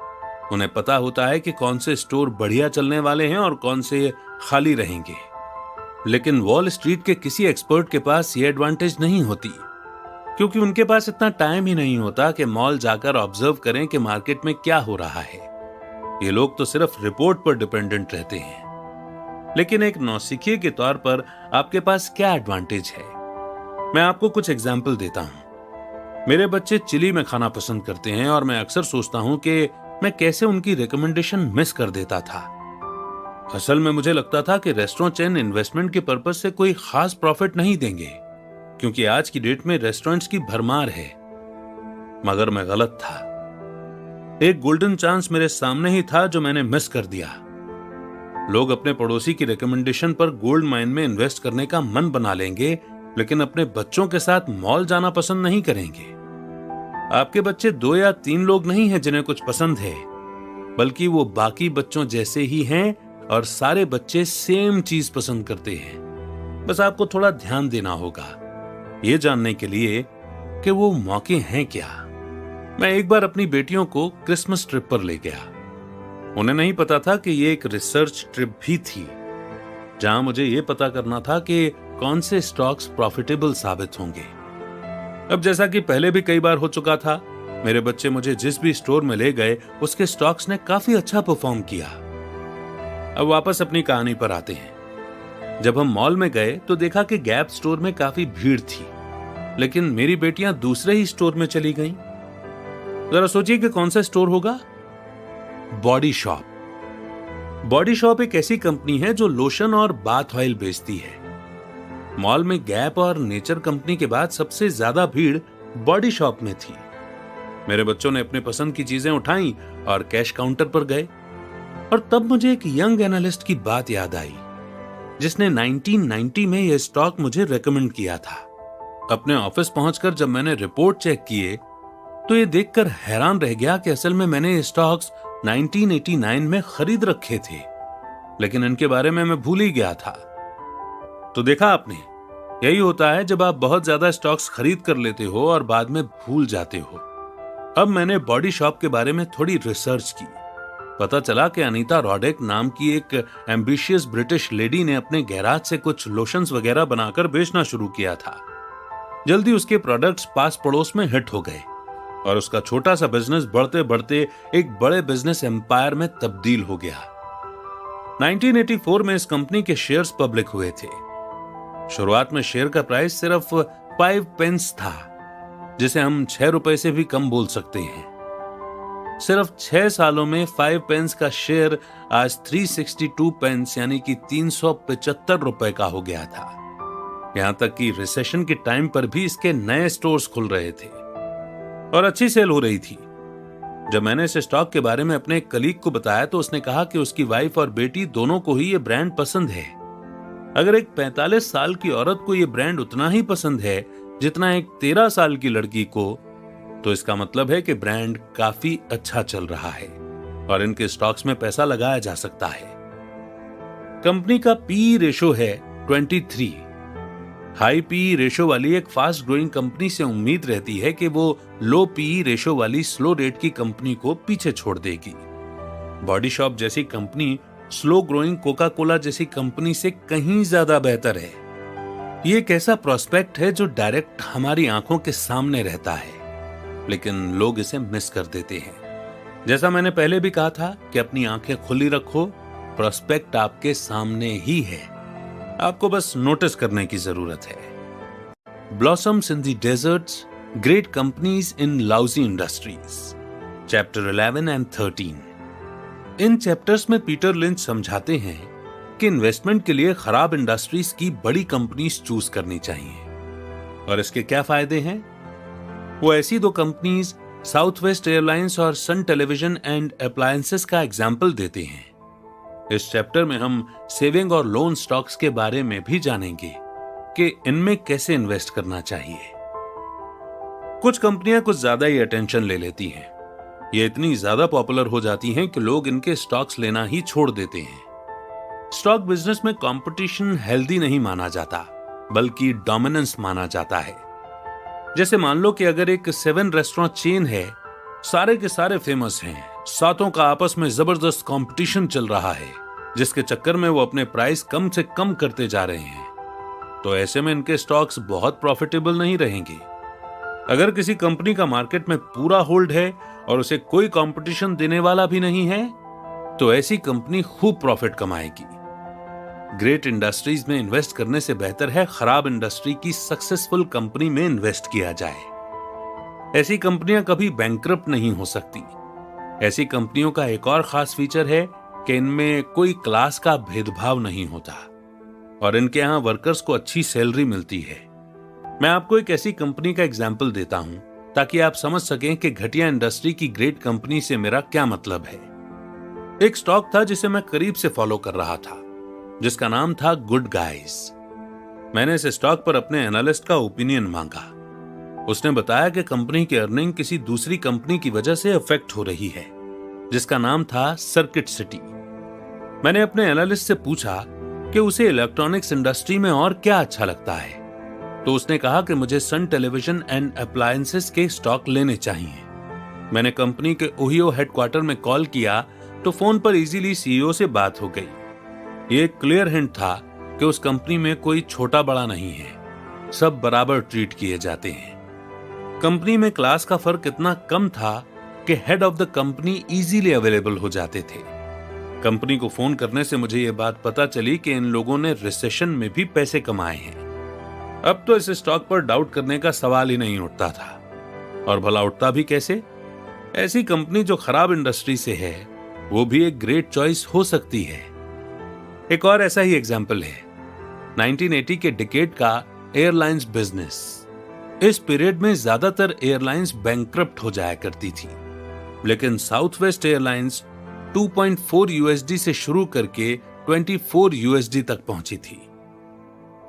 Speaker 1: उन्हें पता होता है कि कौन से स्टोर बढ़िया चलने वाले हैं और कौन से खाली रहेंगे। लेकिन वॉल स्ट्रीट के किसी एक्सपर्ट के पास ये एडवांटेज नहीं होती, क्योंकि उनके पास इतना टाइम ही नहीं होता कि मॉल जाकर ऑब्जर्व करें कि मार्केट में क्या हो रहा है। ये लोग तो सिर्फ रिपोर्ट पर डिपेंडेंट रहते हैं। लेकिन एक नौसिखिए के तौर पर आपके पास क्या एडवांटेज है? मैं आपको कुछ एग्जाम्पल देता हूं। मेरे बच्चे चिली में खाना पसंद करते हैं और मैं अक्सर सोचता हूं कि मैं कैसे उनकी रिकमेंडेशन मिस कर देता था। असल में मुझे लगता था कि रेस्टोरेंट चेन इन्वेस्टमेंट के पर्पज से कोई खास प्रॉफिट नहीं देंगे, क्योंकि आज की डेट में रेस्टोरेंट्स की भरमार है। मगर मैं गलत था। एक गोल्डन चांस मेरे सामने ही था जो मैंने मिस कर दिया। लोग अपने पड़ोसी की रिकमेंडेशन पर गोल्ड माइन में इन्वेस्ट करने का मन बना लेंगे, लेकिन अपने बच्चों के साथ मॉल जाना पसंद नहीं करेंगे। आपके बच्चे 2 या 3 लोग नहीं हैं जिन्हें कुछ पसंद है, बल्कि वो बाकी बच्चों जैसे ही हैं और सारे बच्चे सेम चीज पसंद करते हैं। बस आपको थोड़ा ध्यान देना होगा ये जानने के लिए कि वो मौके हैं क्या। मैं एक बार अपनी बेटियों को क्रिसमस ट्रिप पर ले गया। उन्हें नहीं पता था कि ये एक रिसर्च ट्रिप भी थी, जहां मुझे ये पता करना था कि कौन से स्टॉक्स प्रॉफिटेबल साबित होंगे। अब जैसा कि पहले भी कई बार हो चुका था, मेरे बच्चे मुझे जिस भी स्टोर में ले गए उसके स्टॉक्स ने काफी अच्छा परफॉर्म किया। अब वापस अपनी कहानी पर आते हैं। जब हम मॉल में गए तो देखा कि गैप स्टोर में काफी भीड़ थी, लेकिन मेरी बेटियां दूसरे ही स्टोर में चली गईं। जरा सोचिए कि कौन सा स्टोर होगा? Body shop. बॉडी शॉप एक ऐसी कंपनी है जो लोशन और बाथ ऑयल बेचती है। मॉल में गैप और नेचर कंपनी के बाद सबसे ज्यादा भीड़ बॉडी शॉप में थी। मेरे बच्चों ने अपने पसंद की चीजें उठाई और कैश काउंटर पर गए, और तब मुझे एक यंग एनालिस्ट की बात याद आई जिसने 1990 में यह स्टॉक मुझे रेकमेंड किया था। अपने ऑफिस पहुंचकर जब मैंने रिपोर्ट चेक किए तो ये देखकर हैरान रह गया कि असल में मैंने ये स्टॉक्स 1989 में खरीद रखे थे, लेकिन इनके बारे में मैं भूल ही गया था। तो देखा आपने, यही होता है जब आप बहुत ज्यादा स्टॉक्स खरीद कर लेते हो और बाद में भूल जाते हो। अब मैंने बॉडी शॉप के बारे में थोड़ी रिसर्च की। पता चला कि अनीता रॉडेक नाम की एक एम्बिशियस ब्रिटिश लेडी ने अपने गैराज से कुछ लोशंस वगैरह बनाकर बेचना शुरू किया था। जल्दी उसके प्रोडक्ट्स पास पड़ोस में हिट हो गए और उसका छोटा सा बिजनेस बढ़ते बढ़ते एक बड़े बिजनेस एम्पायर में तब्दील हो गया। 1984 में इस कंपनी के शेयर्स पब्लिक हुए थे। शुरुआत में शेयर का प्राइस सिर्फ 5 पेंस था, जिसे हम 6 रुपए से भी कम बोल सकते हैं। सिर्फ 6 सालों में 5 पेंस का शेयर आज 362 पेंस यानी कि 375 रुपए का हो गया था। यहां तक कि रिसेशन के टाइम पर भी इसके नए स्टोर्स खुल रहे थे और अच्छी सेल हो रही थी। जब मैंने इस स्टॉक के बारे में अपने कलीग को बताया तो उसने कहा कि उसकी वाइफ और बेटी दोनों को ही ये ब्रांड पसंद है। अगर एक 45 साल की औरत को ये ब्रांड उतना ही पसंद है जितना एक 13 साल की लड़की को, तो इसका मतलब है कि ब्रांड काफी अच्छा चल रहा है और इनके स्टॉक्स में पैसा लगाया जा सकता है। कंपनी का पी रेशो है 23। हाई पी रेशो वाली एक फास्ट ग्रोइंग कंपनी से उम्मीद रहती है कि वो लो पी रेशो वाली स्लो रेट की कंपनी को पीछे छोड़ देगी। बॉडी शॉप जैसी company slow growing Coca Cola जैसी कंपनी से कहीं ज्यादा बेहतर है। ये एक ऐसा प्रोस्पेक्ट है जो डायरेक्ट हमारी आंखों के सामने रहता है, लेकिन लोग इसे मिस कर देते हैं। जैसा मैंने पहले भी कहा था कि अपनी आंखें खुली रखो, प्रोस्पेक्ट आपके सामने ही है, आपको बस नोटिस करने की जरूरत है। Blossoms in the deserts, great companies in lousy industries, chapter 11 and 13। इन चैप्टर्स में पीटर लिंच समझाते हैं कि इन्वेस्टमेंट के लिए खराब इंडस्ट्रीज की बड़ी कंपनीज चूज करनी चाहिए और इसके क्या फायदे हैं। वो ऐसी 2 कंपनीज साउथ वेस्ट एयरलाइंस और सन टेलीविजन एंड अप्लायंसेस का एग्जाम्पल देते हैं। इस चैप्टर में हम सेविंग और लोन स्टॉक्स के बारे में भी जानेंगे कि इनमें कैसे इन्वेस्ट करना चाहिए। कुछ कंपनियां कुछ ज्यादा ही अटेंशन ले लेती हैं। ये इतनी ज्यादा पॉपुलर हो जाती हैं कि लोग इनके स्टॉक्स लेना ही छोड़ देते हैं। स्टॉक बिजनेस में कंपटीशन हेल्दी नहीं माना जाता, बल्कि डोमिनेंस माना जाता है। जैसे मान लो कि अगर एक 7 रेस्टोरेंट चेन है, सारे के सारे फेमस हैं, सातों का आपस में जबरदस्त कंपटीशन चल रहा है, जिसके चक्कर में वो अपने प्राइस कम से कम करते जा रहे हैं, तो ऐसे में इनके स्टॉक्स बहुत प्रॉफिटेबल नहीं रहेंगे। अगर किसी कंपनी का मार्केट में पूरा होल्ड है और उसे कोई कंपटीशन देने वाला भी नहीं है, तो ऐसी कंपनी खूब प्रॉफिट कमाएगी। ग्रेट इंडस्ट्रीज में इन्वेस्ट करने से बेहतर है खराब इंडस्ट्री की सक्सेसफुल कंपनी में इन्वेस्ट किया जाए। ऐसी कंपनियां कभी बैंकरप्ट नहीं हो सकती। ऐसी कंपनियों का एक और खास फीचर है कि इनमें कोई क्लास का भेदभाव नहीं होता और इनके यहां वर्कर्स को अच्छी सैलरी मिलती है। मैं आपको एक ऐसी कंपनी का एग्जाम्पल देता हूं ताकि आप समझ सकें कि घटिया इंडस्ट्री की ग्रेट कंपनी से मेरा क्या मतलब है। एक स्टॉक था जिसे मैं करीब से फॉलो कर रहा था, जिसका नाम था गुड गाइज। मैंने इस स्टॉक पर अपने एनालिस्ट का ओपिनियन मांगा। उसने बताया कि कंपनी की अर्निंग किसी दूसरी कंपनी की वजह से अफेक्ट हो रही है, जिसका नाम था सर्किट सिटी। मैंने अपने एनालिस्ट से पूछा कि उसे इलेक्ट्रॉनिक्स इंडस्ट्री में और क्या अच्छा लगता है, तो उसने कहा कि मुझे सन टेलीविजन एंड अप्लायंसेस के स्टॉक लेने चाहिए। मैंने कंपनी के ओहियो हेडक्वार्टर में कॉल किया तो फोन पर इजीली सीईओ से बात हो गई। ये एक क्लियर हिंट था कि उस कंपनी में कोई छोटा बड़ा नहीं है, सब बराबर ट्रीट किए जाते हैं। कंपनी में क्लास का फर्क इतना कम था कि head of the company easily available हो जाते थे। कंपनी को फोन करने से मुझे यह बात पता चली कि इन लोगों ने रिसेशन में भी पैसे कमाए हैं। अब तो इस स्टॉक पर डाउट करने का सवाल ही नहीं उठता था, और भला उठता भी कैसे? ऐसी कंपनी जो खराब इंडस्ट्री से है वो भी एक ग्रेट चॉइस हो सकती है। एक और ऐसा ही एग्जाम्पल है 1980 के डिकेड का एयरलाइंस बिजनेस। इस पीरियड में ज्यादातर एयरलाइंस बैंकक्रप्ट हो जाया करती थी, लेकिन साउथ वेस्ट एयरलाइंस 2.4 यूएसडी से शुरू करके 24 यूएसडी तक पहुंची थी।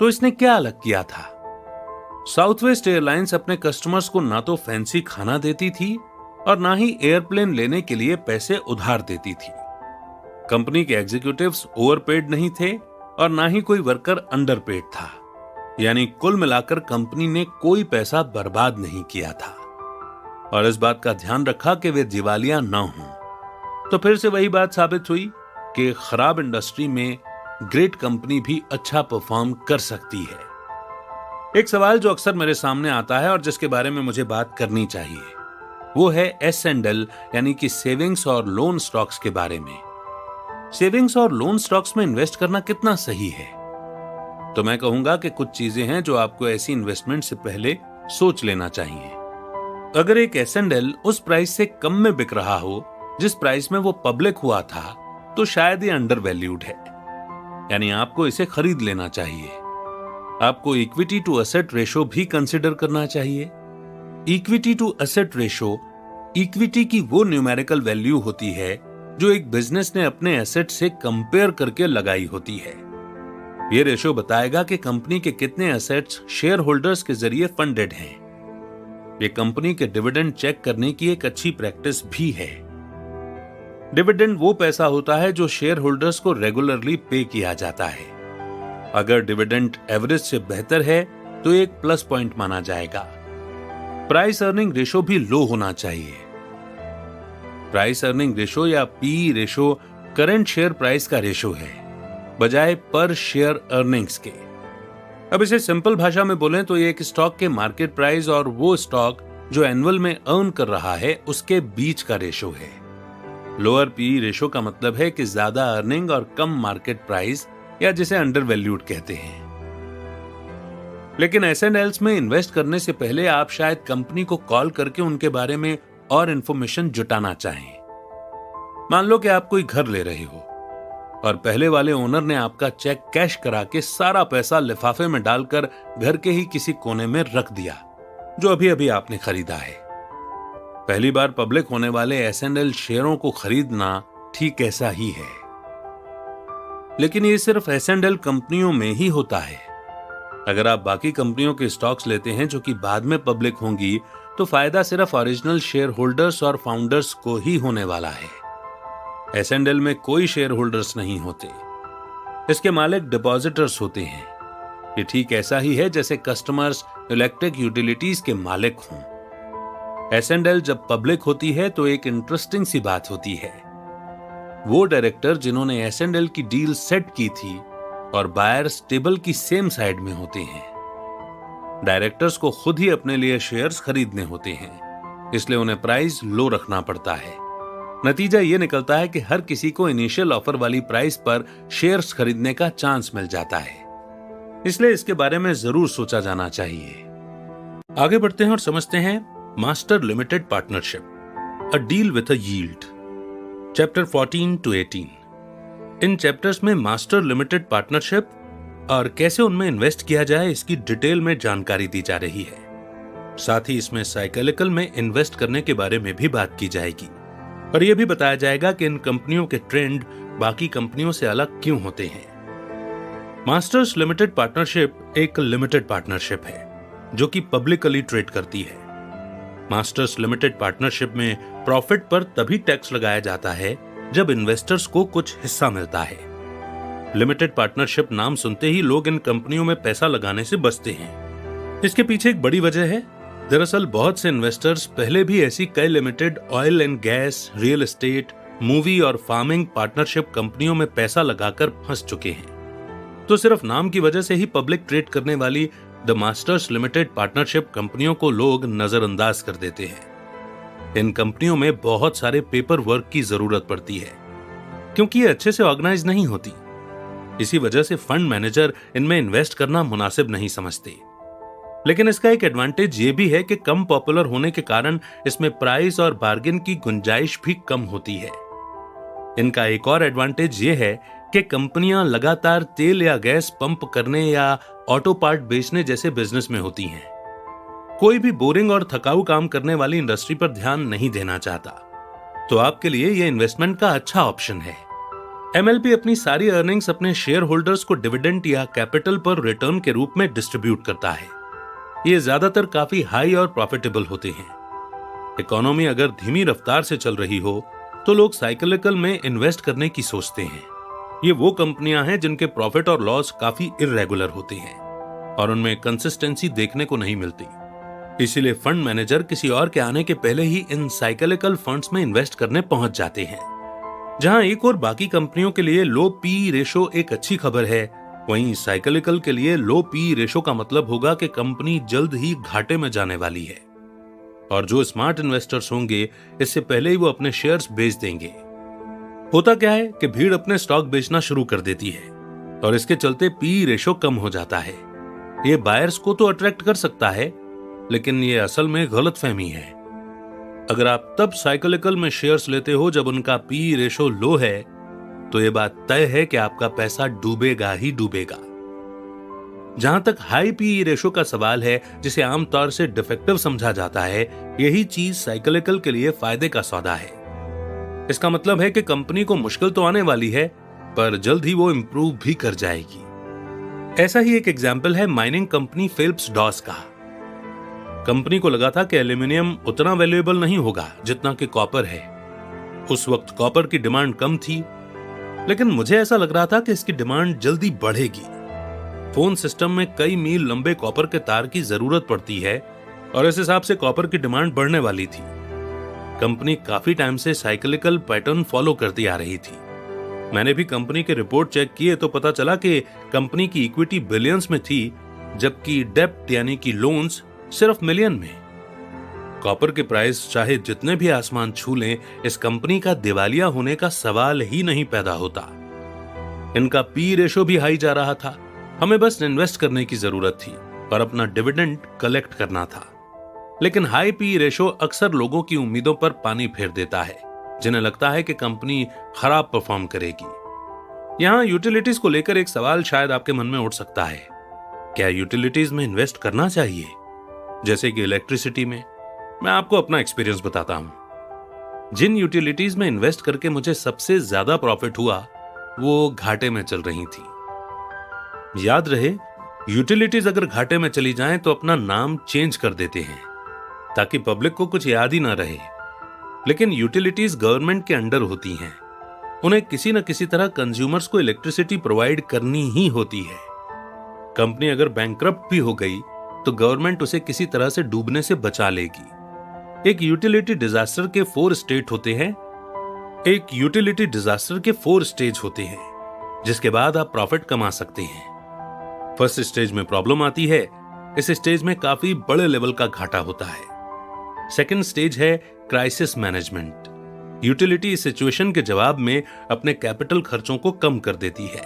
Speaker 1: तो इसने क्या अलग किया था? साउथ वेस्ट एयरलाइंस अपने कस्टमर्स को ना तो फैंसी खाना देती थी और ना ही एयरप्लेन लेने के लिए पैसे उधार देती थी। कंपनी के एग्जीक्यूटिव्स ओवरपेड नहीं थे और ना ही कोई वर्कर अंडरपेड था, यानी कुल मिलाकर कंपनी ने कोई पैसा बर्बाद नहीं किया था और इस बात का ध्यान रखा कि वे दिवालिया न हों। तो फिर से वही बात साबित हुई कि खराब इंडस्ट्री में ग्रेट कंपनी भी अच्छा परफॉर्म कर सकती है। एक सवाल जो अक्सर मेरे सामने आता है और जिसके बारे में मुझे बात करनी चाहिए, वो है S&L यानी कि सेविंग्स और लोन स्टॉक्स के बारे में। सेविंग्स और लोन स्टॉक्स में इन्वेस्ट करना कितना सही है? तो मैं कहूंगा कि कुछ चीजें हैं जो आपको ऐसी इन्वेस्टमेंट से पहले सोच लेना चाहिए। अगर एक S&L उस प्राइस से कम में बिक रहा हो जिस प्राइस में वो पब्लिक हुआ था, तो शायद ये अंडर वैल्यूड है, यानी आपको इसे खरीद लेना चाहिए। आपको इक्विटी टू एसेट रेशो भी कंसिडर करना चाहिए। Equity to asset ratio equity की वो न्यूमेरिकल वैल्यू होती है जो एक बिजनेस ने अपने एसेट से कंपेयर करके लगाई होती है। ये रेशो बताएगा कि कंपनी के कितने एसेट्स शेयर होल्डर्स के जरिए फंडेड हैं। ये कंपनी के डिविडेंड चेक करने की एक अच्छी प्रैक्टिस भी है। डिविडेंड वो पैसा होता है जो शेयर होल्डर्स को रेगुलरली पे किया जाता है। अगर डिविडेंड एवरेज से बेहतर है तो एक प्लस पॉइंट माना जाएगा। प्राइस अर्निंग रेशो भी लो होना चाहिए। प्राइस अर्निंग रेशो या P ratio current share price का रेशो है, बजाय पर शेयर अर्निंग्स के। अब इसे सिंपल भाषा में बोलें तो ये एक स्टॉक के मार्केट प्राइस और वो स्टॉक जो एनुअल में अर्न कर रहा है उसके बीच का रेशो है। लोअर पी रेशो का मतलब है कि ज्यादा अर्निंग और कम मार्केट प्राइस, या जिसे अंडर वैल्यूड कहते हैं। लेकिन S&Ls में इन्वेस्ट करने से पहले आप शायद कंपनी को कॉल करके उनके बारे में और इंफॉर्मेशन जुटाना चाहें। मान लो कि आप कोई घर ले रहे हो और पहले वाले ओनर ने आपका चेक कैश करा के सारा पैसा लिफाफे में डालकर घर के ही किसी कोने में रख दिया जो अभी अभी आपने खरीदा है। पहली बार पब्लिक होने वाले S&L शेयरों को खरीदना ठीक ऐसा ही है, लेकिन ये सिर्फ S&L कंपनियों में ही होता है। अगर आप बाकी कंपनियों के स्टॉक्स लेते हैं जो कि बाद में पब्लिक होंगी, तो फायदा सिर्फ ओरिजिनल शेयर होल्डर्स और फाउंडर्स को ही होने वाला है। S&L में कोई शेयर होल्डर्स नहीं होते, इसके मालिक डिपॉजिटर्स होते हैं। ये ठीक ऐसा ही है जैसे कस्टमर्स इलेक्ट्रिक यूटिलिटीज के मालिक हों। S&L जब पब्लिक होती है तो एक इंटरेस्टिंग सी बात होती है। वो डायरेक्टर जिन्होंने S&L की डील सेट की थी और बायर्स टेबल की सेम साइड में होते हैं। डायरेक्टर्स को खुद ही अपने लिए शेयर्स खरीदने होते हैं, इसलिए उन्हें प्राइस लो रखना पड़ता है। नतीजा ये निकलता है कि हर किसी को इनिशियल ऑफर वाली प्राइस पर शेयर्स खरीदने का चांस मिल जाता है, इसलिए इसके बारे में जरूर सोचा जाना चाहिए। आगे बढ़ते हैं और समझते हैं master limited partnership, a deal with a yield, chapter 14 to 18। In chapters में मास्टर लिमिटेड पार्टनरशिप और कैसे उनमें इन्वेस्ट किया जाए इसकी डिटेल में जानकारी दी जा रही है। साथ ही इसमें साइक्लिकल में इन्वेस्ट करने के बारे में भी बात की जाएगी और यह भी बताया जाएगा कि इन कंपनियों के ट्रेंड बाकी कंपनियों से अलग क्यों होते हैं। मास्टर्स लिमिटेड पार्टनरशिप एक लिमिटेड पार्टनरशिप है जो कि पब्लिकली ट्रेड करती है। मास्टर्स लिमिटेड पार्टनरशिप में प्रॉफिट पर तभी टैक्स लगाया जाता है जब इन्वेस्टर्स को कुछ हिस्सा मिलता है। लिमिटेड पार्टनरशिप नाम सुनते ही लोग इन कंपनियों में पैसा लगाने से बचते हैं। इसके पीछे एक बड़ी वजह है। दरअसल बहुत से इन्वेस्टर्स पहले भी ऐसी कई limited oil and gas, real estate, movie और फार्मिंग पार्टनरशिप कंपनियों में पैसा लगाकर फंस चुके हैं। तो सिर्फ नाम की वजह से ही पब्लिक ट्रेड करने वाली द मास्टर्स लिमिटेड पार्टनरशिप कंपनियों को लोग नजरअंदाज कर देते हैं। इन कंपनियों में बहुत सारे पेपर वर्क की जरूरत पड़ती है क्योंकि ये अच्छे से ऑर्गेनाइज नहीं होती। इसी वजह से फंड मैनेजर इनमें इन्वेस्ट करना मुनासिब नहीं समझते। लेकिन इसका एक एडवांटेज ये भी है कि कम पॉपुलर होने के कारण इसमें प्राइस और बार्गेन की गुंजाइश भी कम होती है। इनका एक और एडवांटेज ये है कि कंपनियां लगातार तेल या गैस पंप करने या ऑटो पार्ट बेचने जैसे बिजनेस में होती हैं। कोई भी बोरिंग और थकाऊ काम करने वाली इंडस्ट्री पर ध्यान नहीं देना चाहता, तो आपके लिए यह इन्वेस्टमेंट का अच्छा ऑप्शन है। एमएलपी अपनी सारी अर्निंग्स अपने शेयर होल्डर्स को डिविडेंड या कैपिटल पर रिटर्न के रूप में डिस्ट्रीब्यूट करता है। ये ज्यादातर काफी हाई और प्रॉफिटेबल होते हैं। इकोनॉमी अगर धीमी रफ्तार से चल रही हो तो लोग साइक्लिकल में इन्वेस्ट करने की सोचते हैं। ये वो कंपनियां हैं जिनके प्रॉफिट और लॉस काफी इर्रेगुलर होते हैं और उनमें कंसिस्टेंसी देखने को नहीं मिलती। इसीलिए फंड मैनेजर किसी और के आने के पहले ही इन साइक्लिकल फंड्स में इन्वेस्ट करने पहुंच जाते हैं। जहां एक और बाकी कंपनियों के लिए लो पी रेशो एक अच्छी खबर है, वहीं साइक्लिकल के लिए लो पी रेशो का मतलब होगा कि कंपनी जल्द ही घाटे में जाने वाली है और जो स्मार्ट इन्वेस्टर्स होंगे इससे पहले ही वो अपने शेयर्स बेच देंगे। होता क्या है कि भीड़ अपने स्टॉक बेचना शुरू कर देती है और इसके चलते पी रेशो कम हो जाता है। ये बायर्स को तो अट्रैक्ट कर सकता है, लेकिन ये असल में गलतफहमी है। अगर आप तब साइक्लिकल में शेयर्स लेते हो जब उनका पी रेशो लो है, तो यह बात तय है कि आपका पैसा डूबेगा ही डूबेगा। जहां तक हाई पी रेशो का सवाल है, जिसे आमतौर से डिफेक्टिव समझा जाता है, यही चीज साइक्लिकल के लिए फायदे का सौदा है। इसका मतलब है कि कंपनी को मुश्किल तो आने वाली है, पर जल्द ही वो इंप्रूव भी कर जाएगी। ऐसा ही एक एग्जाम्पल है माइनिंग कंपनी फेल्प्स डॉस का। कंपनी को लगा था कि एल्यूमिनियम उतना वैल्यूएबल नहीं होगा जितना कि कॉपर है। उस वक्त कॉपर की डिमांड कम थी, लेकिन मुझे ऐसा लग रहा था कि इसकी डिमांड जल्दी बढ़ेगी। फोन सिस्टम में कई मील लंबे कॉपर के तार की जरूरत पड़ती है और इस हिसाब से कॉपर की डिमांड बढ़ने वाली थी। कंपनी काफी टाइम से साइक्लिकल पैटर्न फॉलो करती आ रही थी। मैंने भी कंपनी के रिपोर्ट चेक किए तो पता चला कि कंपनी की इक्विटी बिलियंस में थी, जबकि डेब्ट यानी कि लोन्स सिर्फ मिलियन में। कॉपर के प्राइस चाहे जितने भी आसमान छू लें, इस कंपनी का दिवालिया होने का सवाल ही नहीं पैदा होता। इनका पी रेशो भी हाई जा रहा था। हमें बस इन्वेस्ट करने की जरूरत थी और अपना डिविडेंड कलेक्ट करना था। लेकिन हाई पी रेशो अक्सर लोगों की उम्मीदों पर पानी फेर देता है, जिन्हें लगता है कि कंपनी खराब परफॉर्म करेगी। यहां यूटिलिटीज को लेकर एक सवाल शायद आपके मन में उठ सकता है, क्या यूटिलिटीज में इन्वेस्ट करना चाहिए? जैसे कि इलेक्ट्रिसिटी में। मैं आपको अपना एक्सपीरियंस बताता हूं। जिन यूटिलिटीज में इन्वेस्ट करके मुझे सबसे ज्यादा प्रॉफिट हुआ, वो घाटे में चल रही थी। याद रहे, यूटिलिटीज अगर घाटे में चली जाएं तो अपना नाम चेंज कर देते हैं ताकि पब्लिक को कुछ याद ही ना रहे। लेकिन यूटिलिटीज गवर्नमेंट के अंडर होती हैं। उन्हें किसी न किसी तरह कंज्यूमर्स को इलेक्ट्रिसिटी प्रोवाइड करनी ही होती है। कंपनी अगर बैंकरप्ट भी हो गई तो गवर्नमेंट उसे किसी तरह से डूबने से बचा लेगी। एक यूटिलिटी डिजास्टर के 4 स्टेज होते हैं, जिसके बाद आप प्रॉफिट कमा सकते हैं। फर्स्ट स्टेज में प्रॉब्लम आती है। इस स्टेज में काफी बड़े लेवल का घाटा होता है। सेकंड स्टेज है क्राइसिस मैनेजमेंट। यूटिलिटी इस सिचुएशन के जवाब में अपने कैपिटल खर्चों को कम कर देती है।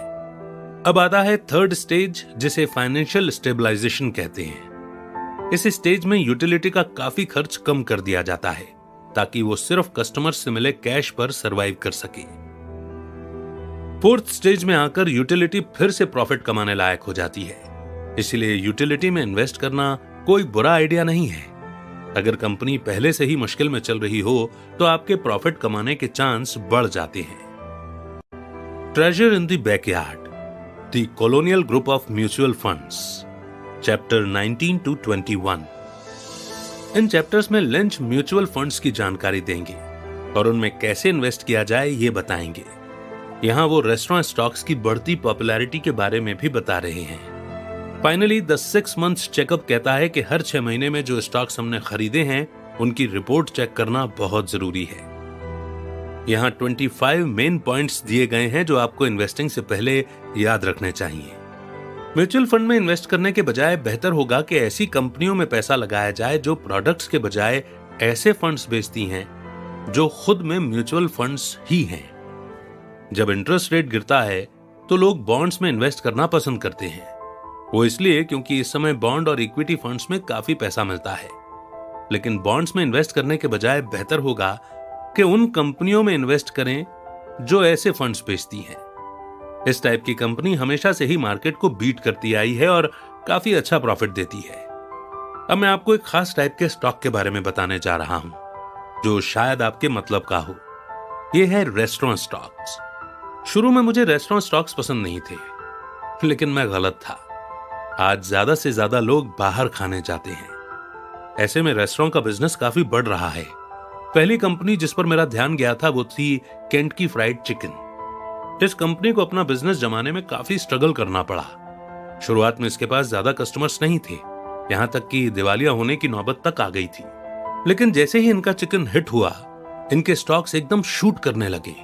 Speaker 1: अब आता है थर्ड स्टेज, जिसे फाइनेंशियल स्टेबलाइजेशन कहते हैं। इस स्टेज में यूटिलिटी का काफी खर्च कम कर दिया जाता है ताकि वो सिर्फ कस्टमर से मिले कैश पर सरवाइव कर सके। फोर्थ स्टेज में आकर यूटिलिटी फिर से प्रॉफिट कमाने लायक हो जाती है, इसलिए यूटिलिटी में इन्वेस्ट करना कोई बुरा आइडिया नहीं है। अगर कंपनी पहले से ही मुश्किल में चल रही हो तो आपके प्रॉफिट कमाने के चांस बढ़ जाते हैं। Treasure in the backyard, the colonial group of mutual funds, chapter 19 to 21। In chapters में लिंच म्यूचुअल फंड्स की जानकारी देंगे और उनमें कैसे इन्वेस्ट किया जाए ये बताएंगे। यहां वो रेस्टोरेंट स्टॉक्स की बढ़ती पॉपुलैरिटी के बारे में भी बता रहे हैं। फाइनली द 6 months चेकअप कहता है कि हर 6 महीने में जो स्टॉक्स हमने खरीदे हैं उनकी रिपोर्ट चेक करना बहुत जरूरी है। यहां 25 मेन पॉइंट्स दिए गए हैं जो आपको इन्वेस्टिंग से पहले याद रखने चाहिए। म्यूचुअल फंड में इन्वेस्ट करने के बजाय बेहतर होगा कि ऐसी कंपनियों में पैसा लगाया जाए जो प्रोडक्ट्स के बजाय ऐसे फंड्स बेचती हैं जो खुद में म्यूचुअल फंड्स ही हैं। जब इंटरेस्ट रेट गिरता है तो लोग बॉन्ड्स में इन्वेस्ट करना पसंद करते हैं। वो इसलिए क्योंकि इस समय बॉन्ड और इक्विटी फंड्स में काफी पैसा मिलता है। लेकिन बॉन्ड्स में इन्वेस्ट करने के बजाय बेहतर होगा कि उन कंपनियों में इन्वेस्ट करें जो ऐसे फंड्स बेचती हैं। इस टाइप की कंपनी हमेशा से ही मार्केट को बीट करती आई है और काफी अच्छा प्रॉफिट देती है। अब मैं आपको एक खास टाइप के स्टॉक के बारे में बताने जा रहा हूं जो शायद आपके मतलब का हो। यह है रेस्टोरेंट स्टॉक्स। शुरू में मुझे रेस्टोरेंट स्टॉक्स पसंद नहीं थे, लेकिन मैं गलत था। आज ज्यादा से ज्यादा लोग बाहर खाने जाते हैं। ऐसे में रेस्टोरेंट का बिजनेस काफी बढ़ रहा है। पहली कंपनी जिस पर मेरा ध्यान गया था वो थी केंटकी फ्राइड चिकन। इस कंपनी को अपना बिजनेस जमाने में काफी स्ट्रगल करना पड़ा। शुरुआत में इसके पास ज्यादा कस्टमर्स नहीं थे, यहां तक कि दिवालिया होने की नौबत तक आ गई थी। लेकिन जैसे ही इनका चिकन हिट हुआ, इनके स्टॉक्स एकदम शूट करने लगे।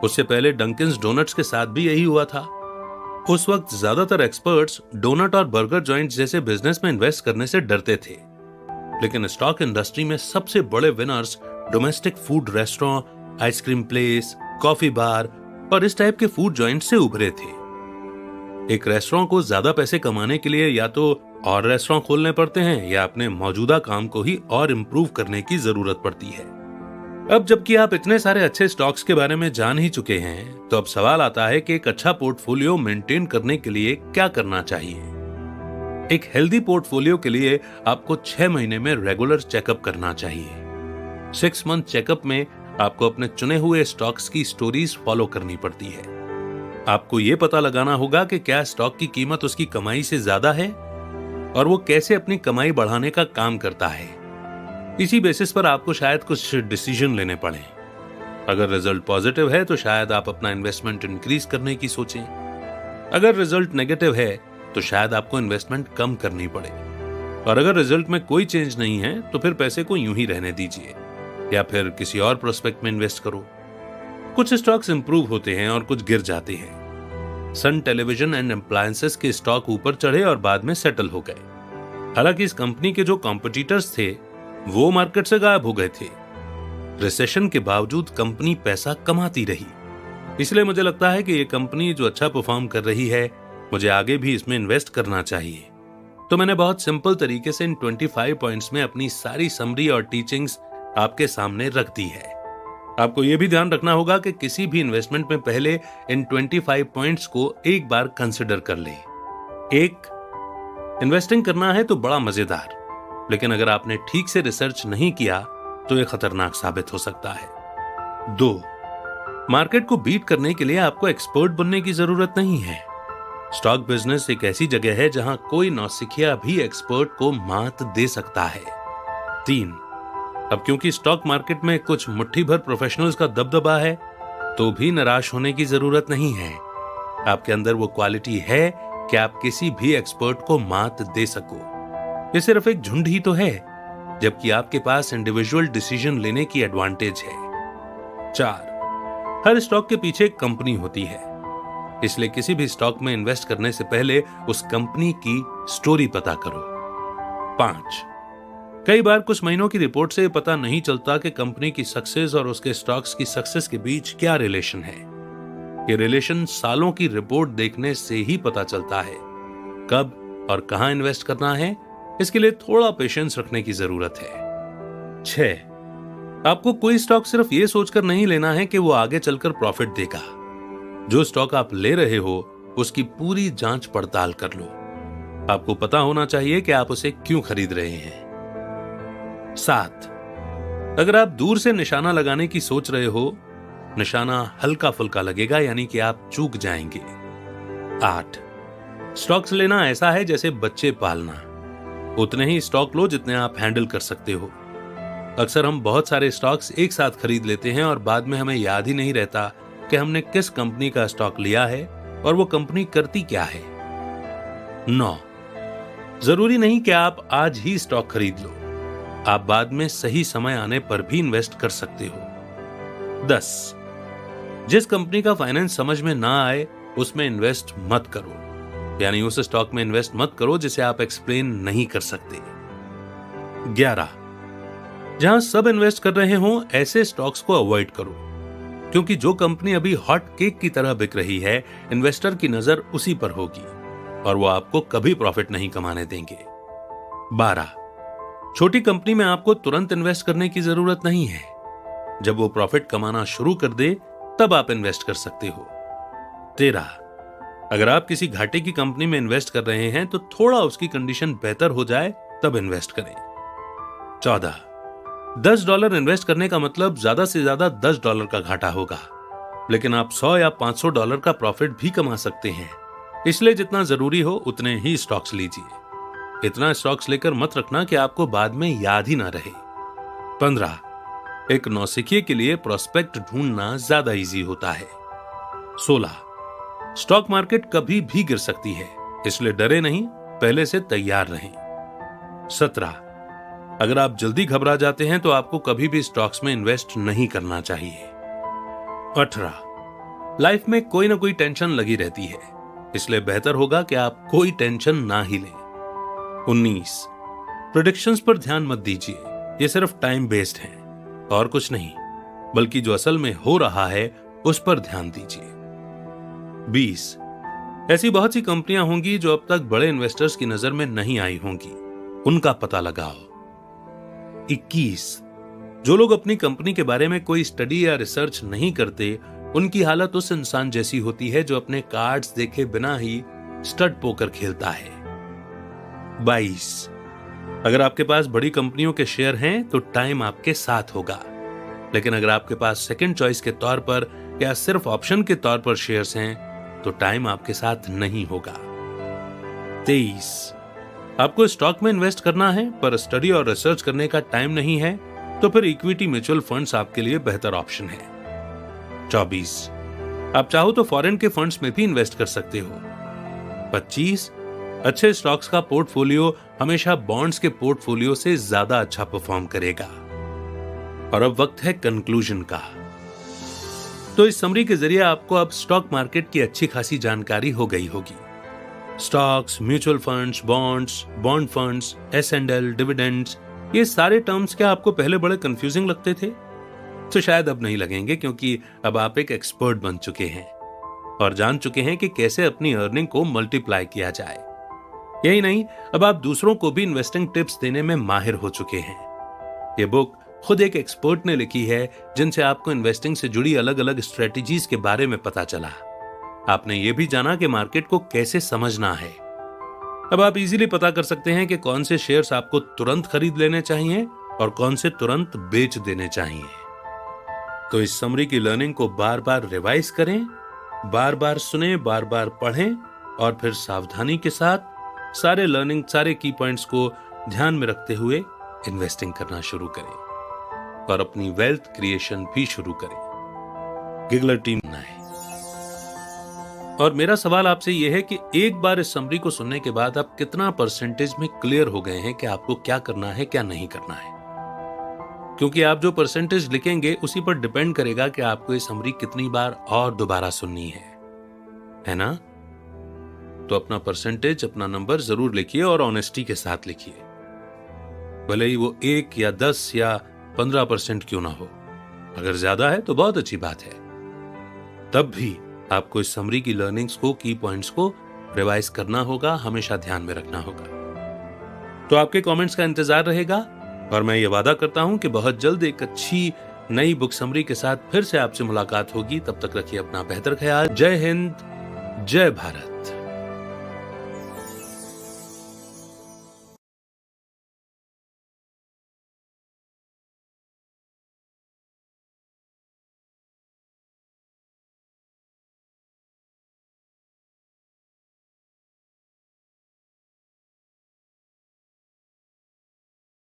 Speaker 1: उससे पहले डंकिंस डोनट्स के साथ भी यही हुआ था। उस वक्त ज्यादातर एक्सपर्ट्स डोनट और बर्गर जॉइंट्स जैसे बिजनेस में इन्वेस्ट करने से डरते थे, लेकिन स्टॉक इंडस्ट्री में सबसे बड़े winners domestic food restaurant, ice cream place, coffee bar और इस टाइप के फूड जॉइंट से उभरे थे। एक रेस्टोरेंट को ज्यादा पैसे कमाने के लिए या तो और रेस्टोरेंट खोलने पड़ते हैं या अपने मौजूदा काम को ही और इम्प्रूव करने की जरूरत पड़ती है। अब जबकि आप इतने सारे अच्छे स्टॉक्स के बारे में जान ही चुके हैं, तो अब सवाल आता है कि एक अच्छा पोर्टफोलियो मेंटेन करने के लिए क्या करना चाहिए। एक हेल्दी पोर्टफोलियो के लिए आपको 6 महीने में रेगुलर चेकअप करना चाहिए। 6 मंथ चेकअप में आपको अपने चुने हुए स्टॉक्स की स्टोरीज फॉलो करनी पड़ती है। आपको यह पता लगाना होगा कि क्या स्टॉक की कीमत उसकी कमाई से ज्यादा है और वो कैसे अपनी कमाई बढ़ाने का काम करता है। इसी बेसिस पर आपको शायद कुछ डिसीजन लेने पड़े। अगर रिजल्ट पॉजिटिव है तो शायद आप अपना इन्वेस्टमेंट इंक्रीज करने की सोचें। अगर रिजल्ट नेगेटिव है तो शायद आपको इन्वेस्टमेंट कम करनी पड़े। और अगर रिजल्ट में कोई चेंज नहीं है तो फिर पैसे को यूं ही रहने दीजिए या फिर किसी और प्रोस्पेक्ट में इन्वेस्ट करो। कुछ स्टॉक्स इंप्रूव होते हैं और कुछ गिर जाते हैं। सन टेलीविजन एंड अप्लायंसेस के स्टॉक ऊपर चढ़े और बाद में सेटल हो गए। हालांकि इस कंपनी के जो कॉम्पिटिटर्स थे वो मार्केट से गायब हो गए थे। रिसेशन के बावजूद कंपनी पैसा कमाती रही। इसलिए मुझे लगता है कि ये कंपनी जो अच्छा परफॉर्म कर रही है, मुझे आगे भी इसमें इन्वेस्ट करना चाहिए। तो मैंने बहुत सिंपल तरीके से इन 25 पॉइंट्स में अपनी सारी समरी और टीचिंग्स आपके सामने रख दी है। आपको यह भी ध्यान रखना होगा कि किसी भी इन्वेस्टमेंट में पहले इन 25 पॉइंट्स को एक बार कंसिडर कर लें। 1, इन्वेस्टिंग करना है तो बड़ा मजेदार, लेकिन अगर आपने ठीक से रिसर्च नहीं किया तो यह खतरनाक साबित हो सकता है। 2, मार्केट को बीट करने के लिए आपको एक्सपर्ट बनने की जरूरत नहीं है। स्टॉक बिजनेस एक ऐसी जगह है जहां कोई नौसिखिया भी एक्सपर्ट को मात दे सकता है। 3, अब क्योंकि स्टॉक मार्केट में कुछ मुट्ठी भर प्रोफेशनल्स का दबदबा है तो भी निराश होने की जरूरत नहीं है। आपके अंदर वो क्वालिटी है कि आप किसी भी एक्सपर्ट को मात दे सको। ये सिर्फ एक झुंड ही तो है, जबकि आपके पास इंडिविजुअल डिसीजन लेने की एडवांटेज है। 4, हर स्टॉक के पीछे एक कंपनी होती है, इसलिए किसी भी स्टॉक में इन्वेस्ट करने से पहले उस कंपनी की स्टोरी पता करो। 5, कई बार कुछ महीनों की रिपोर्ट से पता नहीं चलता कि कंपनी की सक्सेस और उसके स्टॉक्स की सक्सेस के बीच क्या रिलेशन है। ये रिलेशन सालों की रिपोर्ट देखने से ही पता चलता है। कब और कहां इन्वेस्ट करना है, इसके लिए थोड़ा पेशेंस रखने की जरूरत है। 6, आपको कोई स्टॉक सिर्फ ये सोचकर नहीं लेना है कि वो आगे चलकर प्रॉफिट देगा। जो स्टॉक आप ले रहे हो उसकी पूरी जांच पड़ताल कर लो। आपको पता होना चाहिए कि आप उसे क्यों खरीद रहे हैं। 7, अगर आप दूर से निशाना लगाने की सोच रहे हो, निशाना हल्का फुल्का लगेगा, यानी कि आप चूक जाएंगे। 8, स्टॉक्स लेना ऐसा है जैसे बच्चे पालना। उतने ही स्टॉक लो जितने आप हैंडल कर सकते हो। अक्सर हम बहुत सारे स्टॉक्स एक साथ खरीद लेते हैं और बाद में हमें याद ही नहीं रहता कि हमने किस कंपनी का स्टॉक लिया है और वो कंपनी करती क्या है। 9, जरूरी नहीं कि आप आज ही स्टॉक खरीद लो, आप बाद में सही समय आने पर भी इन्वेस्ट कर सकते हो। 10, जिस कंपनी का फाइनेंस समझ में ना आए उसमें इन्वेस्ट मत करो, यानी उस स्टॉक में इन्वेस्ट मत करो जिसे आप एक्सप्लेन नहीं कर सकते। 11, जहां सब इन्वेस्ट कर रहे हो ऐसे स्टॉक्स को अवॉइड करो, क्योंकि जो कंपनी अभी हॉट केक की तरह बिक रही है, इन्वेस्टर की नजर उसी पर होगी और वो आपको कभी प्रॉफिट नहीं कमाने देंगे। 12, छोटी कंपनी में आपको तुरंत इन्वेस्ट करने की जरूरत नहीं है। जब वो प्रॉफिट कमाना शुरू कर दे तब आप इन्वेस्ट कर सकते हो। 13, अगर आप किसी घाटे की कंपनी में इन्वेस्ट कर रहे हैं तो थोड़ा उसकी कंडीशन बेहतर हो जाए तब इन्वेस्ट करें। 14, $10 इन्वेस्ट करने का मतलब ज्यादा से ज्यादा $10 का घाटा होगा, लेकिन आप $100 या $500 का प्रॉफिट भी कमा सकते हैं। इसलिए जितना जरूरी हो उतने ही स्टॉक्स लीजिए। इतना स्टॉक्स लेकर मत रखना कि आपको बाद में याद ही ना रहे। 15, एक नौसिखिए के लिए प्रोस्पेक्ट ढूंढना ज्यादा इजी होता है। 16, स्टॉक मार्केट कभी भी गिर सकती है, इसलिए डरे नहीं, पहले से तैयार रहें। 17, अगर आप जल्दी घबरा जाते हैं तो आपको कभी भी स्टॉक्स में इन्वेस्ट नहीं करना चाहिए। 18, लाइफ में कोई ना कोई टेंशन लगी रहती है, इसलिए बेहतर होगा कि आप कोई टेंशन ना ही लें। 19, प्रेडिक्शंस पर ध्यान मत दीजिए, ये सिर्फ टाइम बेस्ड है और कुछ नहीं, बल्कि जो असल में हो रहा है उस पर ध्यान दीजिए। 20, ऐसी बहुत सी कंपनियां होंगी जो अब तक बड़े इन्वेस्टर्स की नजर में नहीं आई होंगी, उनका पता लगाओ। 21, जो लोग अपनी कंपनी के बारे में कोई स्टडी या रिसर्च नहीं करते, उनकी हालत उस इंसान जैसी होती है जो अपने कार्ड्स देखे बिना ही स्टड पोकर खेलता है। 22, अगर आपके पास बड़ी कंपनियों के शेयर हैं तो टाइम आपके साथ होगा, लेकिन अगर आपके पास सेकंड चॉइस के तौर पर या सिर्फ ऑप्शन के तौर पर शेयर्स हैं तो टाइम आपके साथ नहीं होगा। 23, आपको स्टॉक में इन्वेस्ट करना है पर स्टडी और रिसर्च करने का टाइम नहीं है, तो फिर इक्विटी म्यूचुअल फंड्स आपके लिए बेहतर ऑप्शन है। 24, आप चाहो तो फॉरेन के फंड्स में भी इन्वेस्ट कर सकते हो। 25, अच्छे स्टॉक्स का पोर्टफोलियो हमेशा बॉन्ड्स के पोर्टफोलियो से ज्यादा अच्छा परफॉर्म करेगा। और अब वक्त है कंक्लूजन का। तो इस समरी के जरिए आपको अब स्टॉक मार्केट की अच्छी खासी जानकारी हो गई होगी। Stocks, mutual funds, bonds, bond funds, S&L, dividends, ये सारे टर्म्स क्या आपको पहले बड़े कंफ्यूजिंग लगते थे? तो शायद अब नहीं लगेंगे, क्योंकि अब आप एक एक्सपर्ट बन चुके हैं और जान चुके हैं कि कैसे अपनी अर्निंग को मल्टीप्लाई किया जाए। यही नहीं, अब आप दूसरों को भी इन्वेस्टिंग टिप्स देने में माहिर हो चुके हैं। ये बुक खुद एक एक्सपर्ट ने लिखी है, जिनसे आपको इन्वेस्टिंग से जुड़ी अलग अलग स्ट्रेटजीज के बारे में पता चला। आपने ये भी जाना कि मार्केट को कैसे समझना है। अब आप इजीली पता कर सकते हैं कि कौन से शेयर्स आपको तुरंत खरीद लेने चाहिए और कौन से तुरंत बेच देने चाहिए। तो इस समरी की लर्निंग को बार बार रिवाइज करें, बार बार सुने, बार बार पढ़ें और फिर सावधानी के साथ सारे की पॉइंट्स को ध्यान में रखते हुए इन्वेस्टिंग करना शुरू करें और अपनी वेल्थ क्रिएशन भी शुरू करें। गिगलर टीम बनाएं। और मेरा सवाल आपसे यह है कि एक बार इस समरी को सुनने के बाद आप कितना परसेंटेज में क्लियर हो गए हैं कि आपको क्या करना है, क्या नहीं करना है? क्योंकि आप जो परसेंटेज लिखेंगे उसी पर डिपेंड करेगा कि आपको ये समरी कितनी बार और दोबारा सुननी है ना? तो अपना परसेंटेज, अपना नंबर जरूर लिखिए और ऑनेस्टी के साथ लिखिए, भले ही वो 1 या 10 या 15% क्यों ना हो। अगर ज्यादा है तो बहुत अच्छी बात है, तब भी आपको इस समरी की लर्निंग्स को, की पॉइंट्स को रिवाइज करना होगा, हमेशा ध्यान में रखना होगा। तो आपके कमेंट्स का इंतजार रहेगा और मैं ये वादा करता हूं कि बहुत जल्द एक अच्छी नई बुक समरी के साथ फिर से आपसे मुलाकात होगी। तब तक रखिए अपना बेहतर ख्याल। जय हिंद, जय भारत।